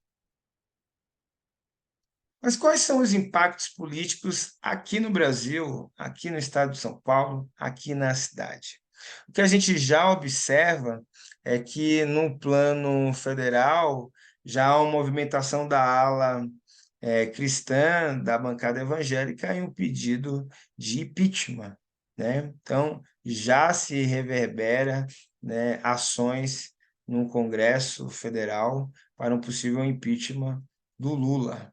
Mas quais são os impactos políticos aqui no Brasil, aqui no estado de São Paulo, aqui na cidade? O que a gente já observa é que, no plano federal, já há uma movimentação da ala cristã, da bancada evangélica, em um pedido de impeachment, né? Então, já se reverbera, né, ações no Congresso Federal para um possível impeachment do Lula,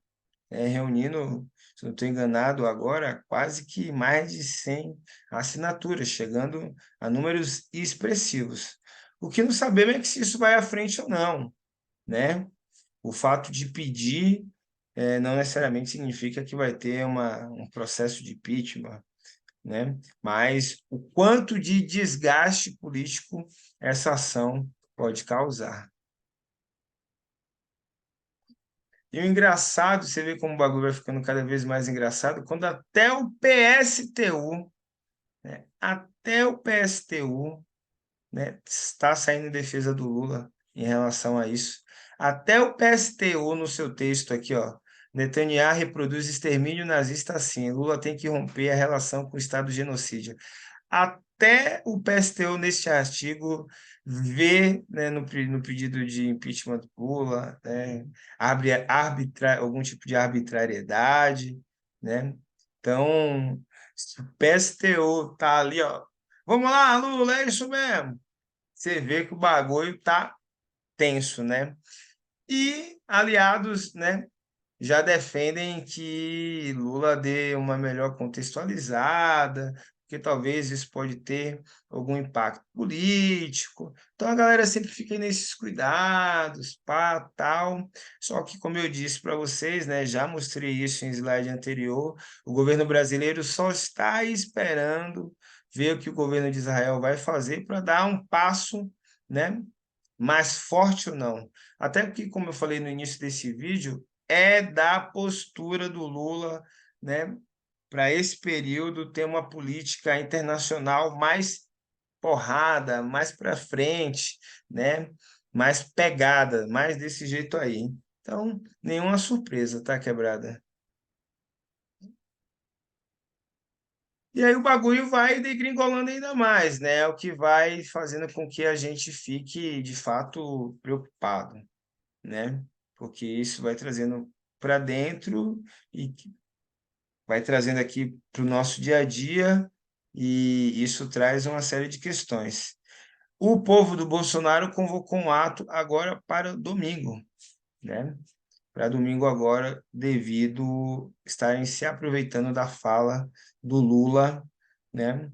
reunindo, se não estou enganado, agora quase que mais de 100 assinaturas, chegando a números expressivos. O que não sabemos é que se isso vai à frente ou não, né? O fato de pedir não necessariamente significa que vai ter um processo de impeachment, né? Mas o quanto de desgaste político essa ação pode causar. E o engraçado, você vê como o bagulho vai ficando cada vez mais engraçado, quando até o PSTU, né, até o PSTU, né, está saindo em defesa do Lula em relação a isso. Até o PSTU, no seu texto aqui, ó, Netanyahu reproduz extermínio nazista assim, Lula tem que romper a relação com o Estado genocida. Até o PSTU, neste artigo, vê, né, no pedido de impeachment do Lula, né, algum tipo de arbitrariedade, né? Então, se o PSTU tá ali, ó, vamos lá, Lula, é isso mesmo. Você vê que o bagulho tá tenso, né? E aliados, né, já defendem que Lula dê uma melhor contextualizada, porque talvez isso pode ter algum impacto político. Então a galera sempre fica aí nesses cuidados, pá, tal. Só que, como eu disse para vocês, né, já mostrei isso em slide anterior, o governo brasileiro só está esperando ver o que o governo de Israel vai fazer para dar um passo, né, mais forte ou não. Até porque, como eu falei no início desse vídeo, é da postura do Lula, né, para esse período ter uma política internacional mais porrada, mais para frente, né, mais pegada, mais desse jeito aí. Então, nenhuma surpresa, tá, quebrada? E aí o bagulho vai degringolando ainda mais, né? O que vai fazendo com que a gente fique, de fato, preocupado, né? Porque isso vai trazendo para dentro e vai trazendo aqui para o nosso dia a dia, e isso traz uma série de questões. O povo do Bolsonaro convocou um ato agora para domingo, né? Para domingo agora, devido estarem se aproveitando da fala do Lula, né?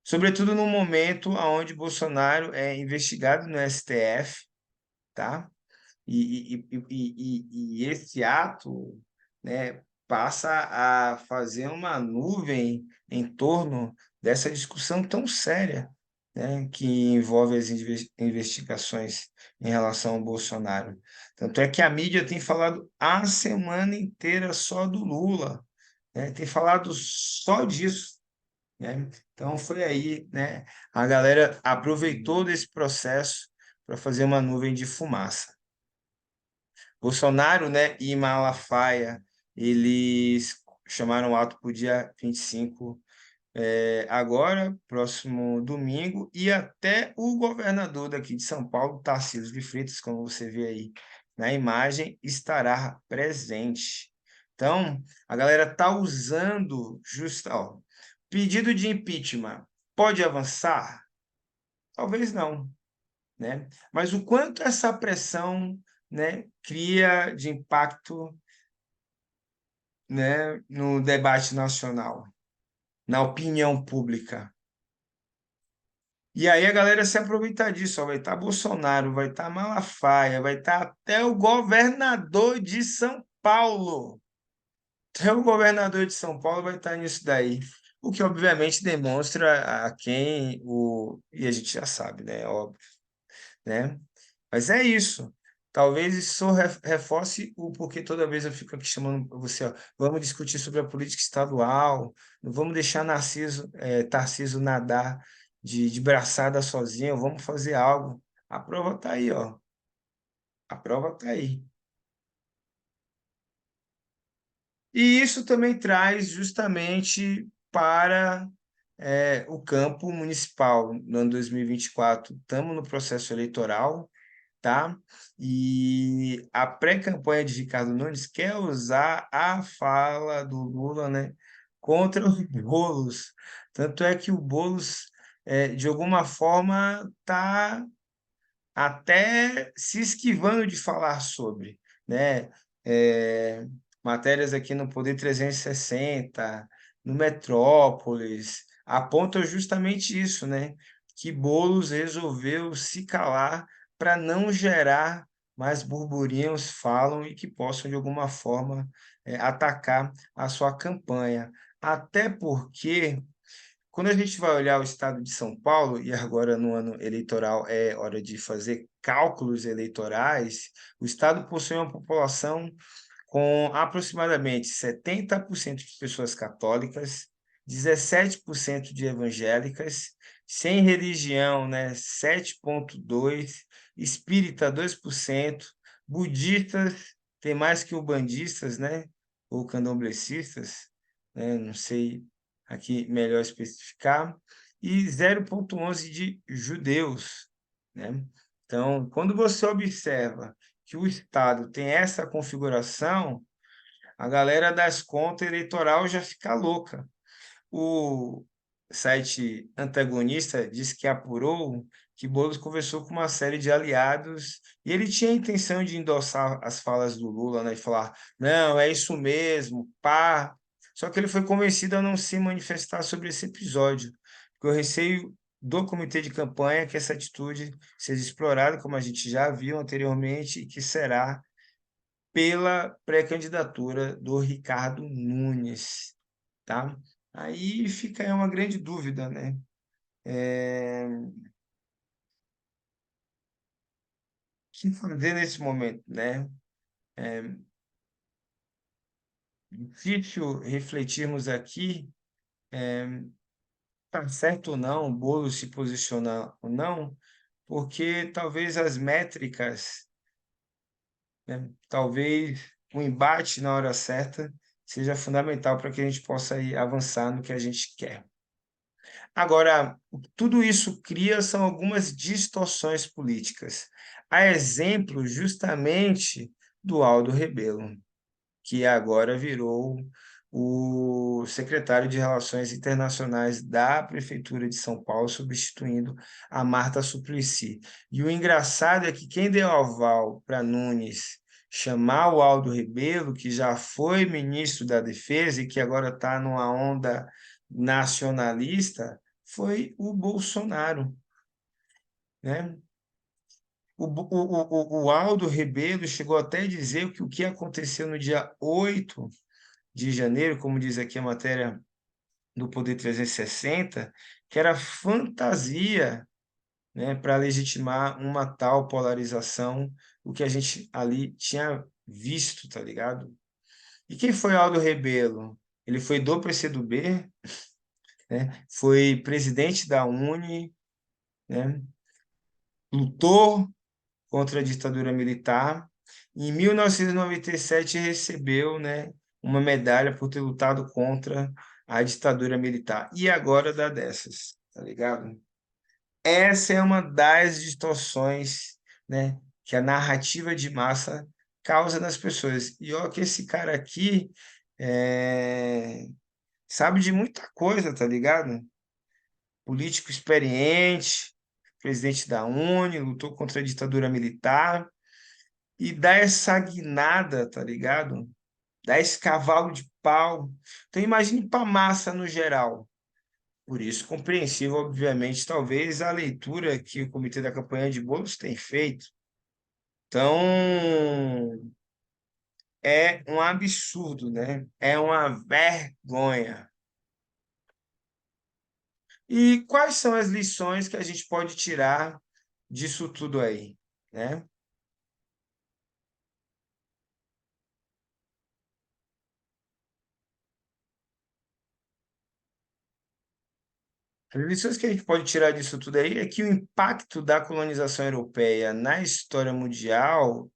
Sobretudo no momento onde Bolsonaro é investigado no STF, tá? E esse ato, né, passa a fazer uma nuvem em torno dessa discussão tão séria, né, que envolve as investigações em relação ao Bolsonaro. Tanto é que a mídia tem falado a semana inteira só do Lula, né, tem falado só disso, né? Então foi aí, né, a galera aproveitou desse processo para fazer uma nuvem de fumaça. Bolsonaro, né, e Malafaia, eles chamaram o ato para o dia 25, agora, próximo domingo, e até o governador daqui de São Paulo, Tarcísio de Freitas, como você vê aí na imagem, estará presente. Então, a galera está usando ó, pedido de impeachment. Pode avançar? Talvez não, né? Mas o quanto essa pressão, né, cria de impacto, né, no debate nacional, na opinião pública. E aí a galera se aproveitar disso, ó, vai estar Bolsonaro, vai estar Malafaia, vai estar até o governador de São Paulo. Até o governador de São Paulo vai estar nisso daí. O que obviamente demonstra a quem o. E a gente já sabe, né? Óbvio, né? Mas é isso. Talvez isso só reforce o porquê toda vez eu fico aqui chamando você, ó, vamos discutir sobre a política estadual, não vamos deixar Tarcísio nadar de braçada sozinho, vamos fazer algo. A prova está aí, ó. A prova está aí. E isso também traz justamente para o campo municipal no ano 2024. Estamos no processo eleitoral, tá? E a pré-campanha de Ricardo Nunes quer usar a fala do Lula, né, contra o Boulos. Tanto é que o Boulos, de alguma forma, está até se esquivando de falar sobre, né? É, matérias aqui no Poder 360, no Metrópolis, apontam justamente isso, né? Que Boulos resolveu se calar para não gerar mais burburinhos, falam e que possam, de alguma forma, atacar a sua campanha. Até porque quando a gente vai olhar o estado de São Paulo, e agora no ano eleitoral é hora de fazer cálculos eleitorais, o estado possui uma população com aproximadamente 70% de pessoas católicas, 17% de evangélicas, sem religião, né, 7,2%, espírita 2%, budistas tem mais que ubandistas, né, ou candomblecistas, né, não sei aqui melhor especificar, e 0,11 de judeus, né? Então, quando você observa que o Estado tem essa configuração, a galera das contas eleitoral já fica louca. O site antagonista diz que apurou que Boulos conversou com uma série de aliados e ele tinha a intenção de endossar as falas do Lula, né, e falar, não, é isso mesmo, pá. Só que ele foi convencido a não se manifestar sobre esse episódio, porque o receio do comitê de campanha é que essa atitude seja explorada, como a gente já viu anteriormente, e que será pela pré-candidatura do Ricardo Nunes, tá? Aí fica aí uma grande dúvida, né? O que fazer nesse momento, né? Difícil refletirmos aqui, tá certo ou não, o Boulos se posicionar ou não, porque talvez as métricas, né? Talvez o embate na hora certa seja fundamental para que a gente possa ir avançar no que a gente quer. Agora, o que tudo isso cria são algumas distorções políticas. A exemplo justamente do Aldo Rebelo, que agora virou o secretário de Relações Internacionais da Prefeitura de São Paulo, substituindo a Marta Suplicy. E o engraçado é que quem deu aval para Nunes chamar o Aldo Rebelo, que já foi ministro da Defesa e que agora está numa onda nacionalista, foi o Bolsonaro, né? O Aldo Rebelo chegou até a dizer que o que aconteceu no dia 8 de janeiro, como diz aqui a matéria do Poder 360, que era fantasia, né, para legitimar uma tal polarização, o que a gente ali tinha visto, tá ligado? E quem foi Aldo Rebelo? Ele foi do PCdoB, né? Foi presidente da UNE, né? Lutou contra a ditadura militar. Em 1997 recebeu, né, uma medalha por ter lutado contra a ditadura militar. E agora dá dessas, tá ligado? Essa é uma das distorções, né, que a narrativa de massa causa nas pessoas. E ó, que esse cara aqui sabe de muita coisa, tá ligado? Político experiente, presidente da UNE, lutou contra a ditadura militar e dá essa guinada, tá ligado? Dá esse cavalo de pau. Então imagine para a massa no geral. Por isso, compreensível, obviamente, talvez a leitura que o Comitê da Campanha de Bolos tem feito. Então, é um absurdo, né? É uma vergonha. E quais são as lições que a gente pode tirar disso tudo aí, né? As lições que a gente pode tirar disso tudo aí é que o impacto da colonização europeia na história mundial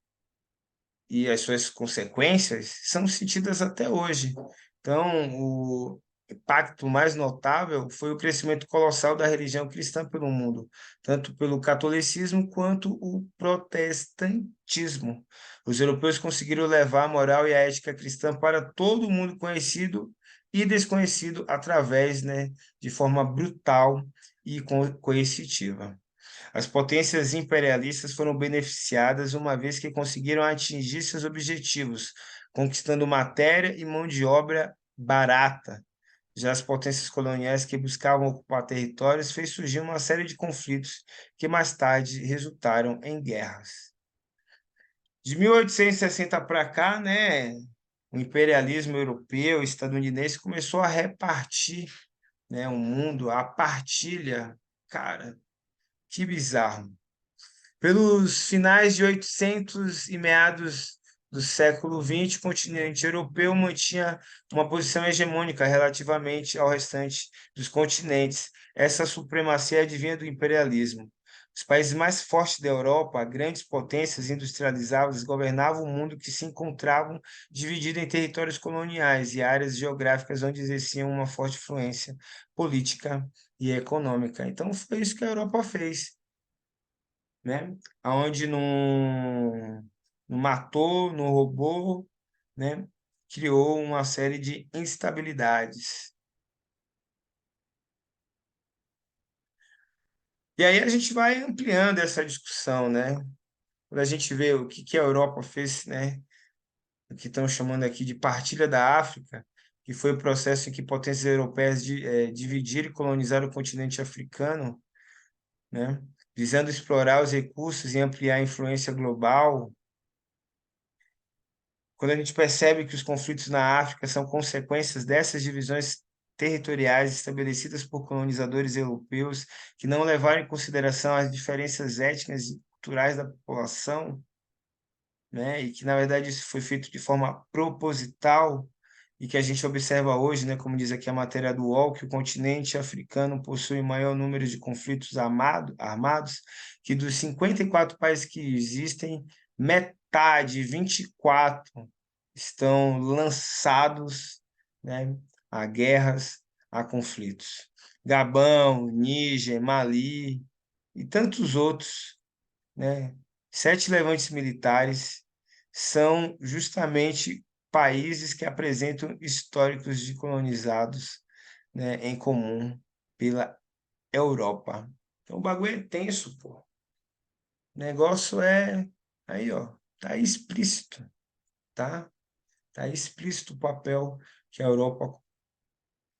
e as suas consequências são sentidas até hoje. Então, o impacto mais notável foi o crescimento colossal da religião cristã pelo mundo, tanto pelo catolicismo quanto o protestantismo. Os europeus conseguiram levar a moral e a ética cristã para todo o mundo conhecido e desconhecido através, né, de forma brutal e coercitiva. As potências imperialistas foram beneficiadas uma vez que conseguiram atingir seus objetivos, conquistando matéria e mão de obra barata. Já as potências coloniais que buscavam ocupar territórios fez surgir uma série de conflitos que mais tarde resultaram em guerras. De 1860 para cá, né, o imperialismo europeu, estadunidense começou a repartir, né, o mundo, a partilha, cara, que bizarro. Pelos finais de 800 e meados do século XX, o continente europeu mantinha uma posição hegemônica relativamente ao restante dos continentes. Essa supremacia advinha do imperialismo. Os países mais fortes da Europa, grandes potências industrializadas, governavam o mundo que se encontravam dividido em territórios coloniais e áreas geográficas onde exerciam uma forte influência política e econômica. Então, foi isso que a Europa fez, né? Aonde não matou, não roubou, né? Criou uma série de instabilidades. E aí a gente vai ampliando essa discussão, né? Quando a gente vê o que a Europa fez, né? O que estão chamando aqui de partilha da África, que foi o processo em que potências europeias dividiram e colonizaram o continente africano, né? Visando explorar os recursos e ampliar a influência global. Quando a gente percebe que os conflitos na África são consequências dessas divisões territoriais estabelecidas por colonizadores europeus que não levaram em consideração as diferenças étnicas e culturais da população, né? E que, na verdade, isso foi feito de forma proposital e que a gente observa hoje, né, como diz aqui a matéria do UOL, que o continente africano possui maior número de conflitos armados, que dos 54 países que existem, metade, 24, estão lançados, né, a guerras, a conflitos. Gabão, Níger, Mali e tantos outros, né? 7 levantes militares são justamente países que apresentam históricos de colonizados, né, em comum pela Europa. Então o bagulho é tenso, pô. O negócio é aí, ó, tá explícito, tá? Tá explícito o papel que a Europa,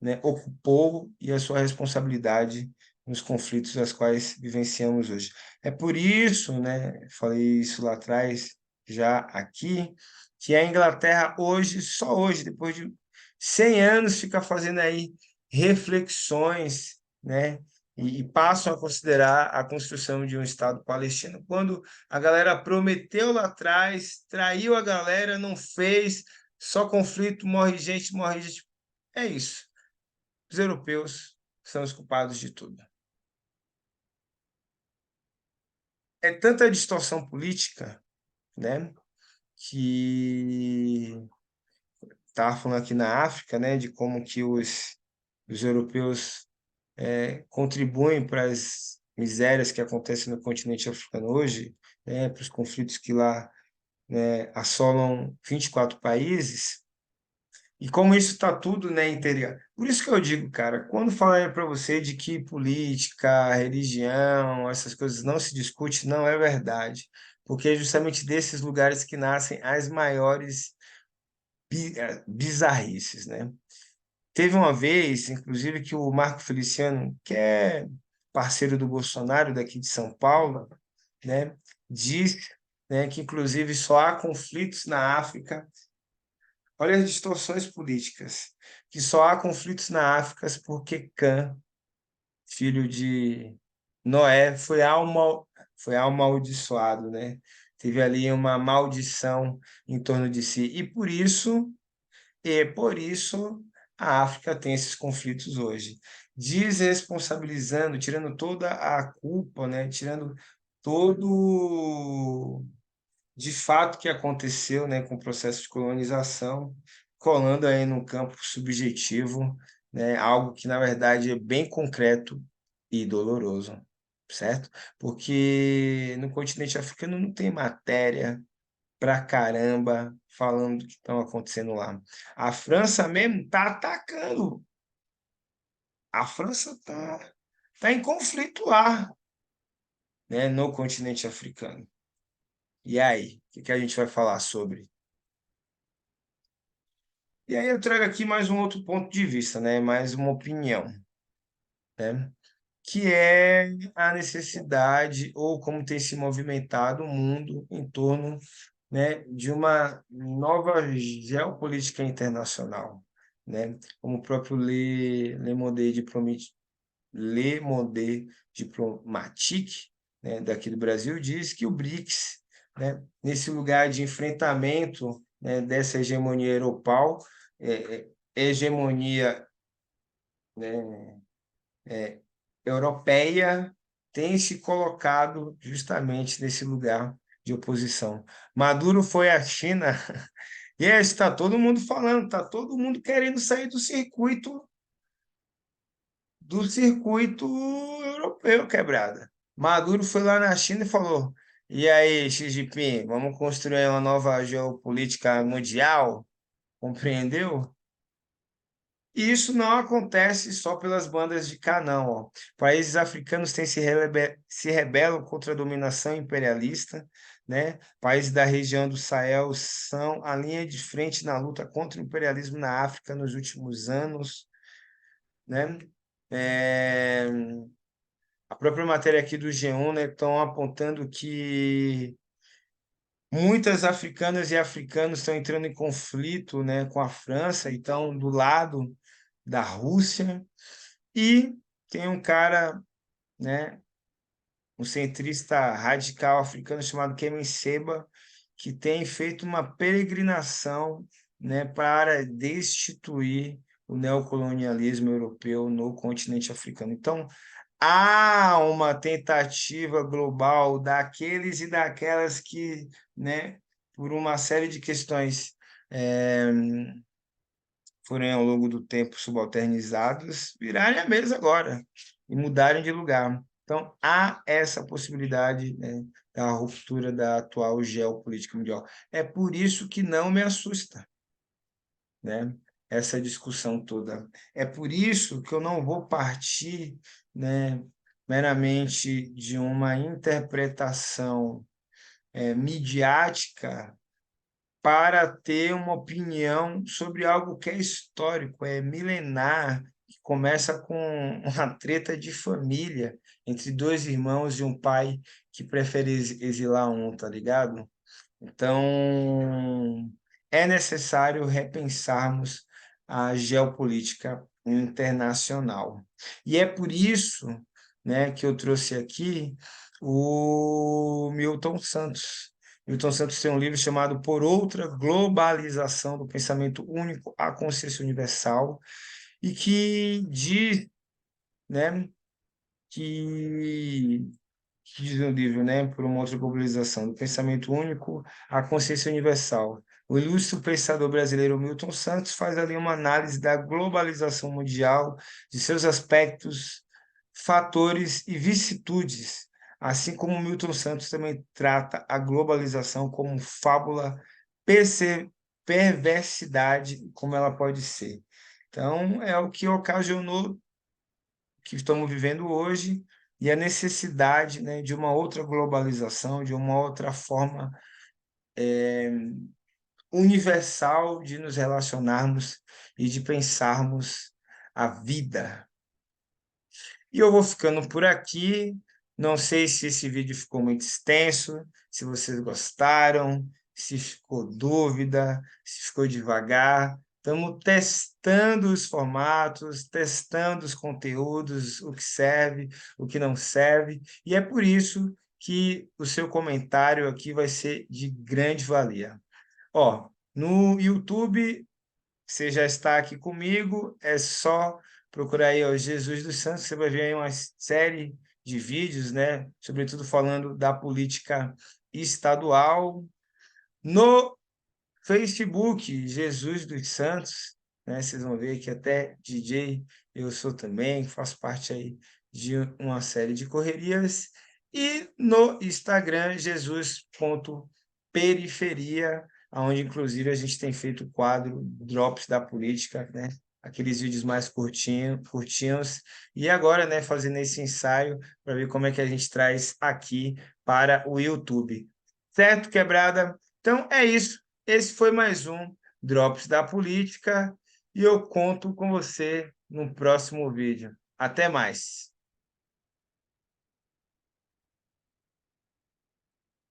né, ocupou e a sua responsabilidade nos conflitos das quais vivenciamos hoje. É por isso, né, falei isso lá atrás, já aqui, que a Inglaterra hoje, só hoje, depois de 100 anos fica fazendo aí reflexões, né? E passam a considerar a construção de um Estado palestino, quando a galera prometeu lá atrás, traiu a galera, não fez, só conflito, morre gente, morre gente. É isso. Os europeus são os culpados de tudo. É tanta distorção política, né? Que estava falando aqui na África, né? De como que os europeus contribuem para as misérias que acontecem no continente africano hoje, né? Para os conflitos que lá, né, assolam 24 países. E como isso está tudo, né, interior. Por isso que eu digo, cara, quando falar para você de que política, religião, essas coisas não se discute, não é verdade. Porque é justamente desses lugares que nascem as maiores bizarrices, né? Teve uma vez, inclusive, que o Marco Feliciano, que é parceiro do Bolsonaro daqui de São Paulo, né, disse, né, que inclusive só há conflitos na África. Olha as distorções políticas, que só há conflitos na África porque Cã, filho de Noé, foi amaldiçoado, né? Teve ali uma maldição em torno de si. E por isso a África tem esses conflitos hoje, desresponsabilizando, tirando toda a culpa, né? Tirando todo de fato que aconteceu, né, com o processo de colonização, colando aí num campo subjetivo, né, algo que na verdade é bem concreto e doloroso, certo? Porque no continente africano não tem matéria pra caramba falando do que estão acontecendo lá. A França mesmo tá atacando. A França tá em conflito lá, né, no continente africano. E aí, o que que a gente vai falar sobre? E aí eu trago aqui mais um outro ponto de vista, né, mais uma opinião, né, que é a necessidade ou como tem se movimentado o mundo em torno, né, de uma nova geopolítica internacional, né, como o próprio Le Monde Diplomatique, né, daqui do Brasil, diz que o BRICS, né, nesse lugar de enfrentamento, né, dessa hegemonia europeu, hegemonia, né, europeia, tem se colocado justamente nesse lugar de oposição. Maduro foi à China e está todo mundo falando, está todo mundo querendo sair do circuito europeu, quebrada. Maduro foi lá na China e falou: E aí, Xi Jinping, vamos construir uma nova geopolítica mundial? Compreendeu? E isso não acontece só pelas bandas de cá, não. Ó. Países africanos se rebelam contra a dominação imperialista, né? Países da região do Sahel são a linha de frente na luta contra o imperialismo na África nos últimos anos, né? É, A própria matéria aqui do G1, né, estão apontando que muitas africanas e africanos estão entrando em conflito, né, com a França e estão do lado da Rússia. E tem um cara, né, um centrista radical africano chamado Kemen Seba, que tem feito uma peregrinação, né, para destituir o neocolonialismo europeu no continente africano. Então, há uma tentativa global daqueles e daquelas que, né, por uma série de questões, eh, forem ao longo do tempo subalternizados, virarem a mesa agora e mudarem de lugar. Então, há essa possibilidade, né, da ruptura da atual geopolítica mundial. É por isso que não me assusta, né, essa discussão toda. É por isso que eu não vou partir, né, meramente de uma interpretação midiática para ter uma opinião sobre algo que é histórico, é milenar, que começa com uma treta de família entre dois irmãos e um pai que prefere exilar um, tá ligado? Então, é necessário repensarmos a geopolítica internacional. E é por isso, né, que eu trouxe aqui o Milton Santos. Milton Santos tem um livro chamado Por Outra Globalização do Pensamento Único à Consciência Universal, e que diz, né, que diz no livro, né, por uma outra globalização do pensamento único à consciência universal. O ilustre pensador brasileiro Milton Santos faz ali uma análise da globalização mundial, de seus aspectos, fatores e vicissitudes, assim como Milton Santos também trata a globalização como fábula, perversidade, como ela pode ser. Então, é o que ocasionou que estamos vivendo hoje e a necessidade, né, de uma outra globalização, de uma outra forma universal de nos relacionarmos e de pensarmos a vida. E eu vou ficando por aqui. Não sei se esse vídeo ficou muito extenso, se vocês gostaram, se ficou dúvida, se ficou devagar. Estamos testando os formatos, testando os conteúdos, o que serve, o que não serve, e é por isso que o seu comentário aqui vai ser de grande valia. Ó, no YouTube você já está aqui comigo, é só procurar aí, ó, Jesus dos Santos, você vai ver aí uma série de vídeos, né, sobretudo falando da política estadual. No Facebook, Jesus dos Santos, né, vocês vão ver que até DJ eu sou também, faço parte aí de uma série de correrias. E no Instagram, jesus.periferia, onde inclusive a gente tem feito o quadro Drops da Política, né? Aqueles vídeos mais curtinhos. E agora, né, fazendo esse ensaio para ver como é que a gente traz aqui para o YouTube. Certo, quebrada? Então é isso. Esse foi mais um Drops da Política e eu conto com você no próximo vídeo. Até mais!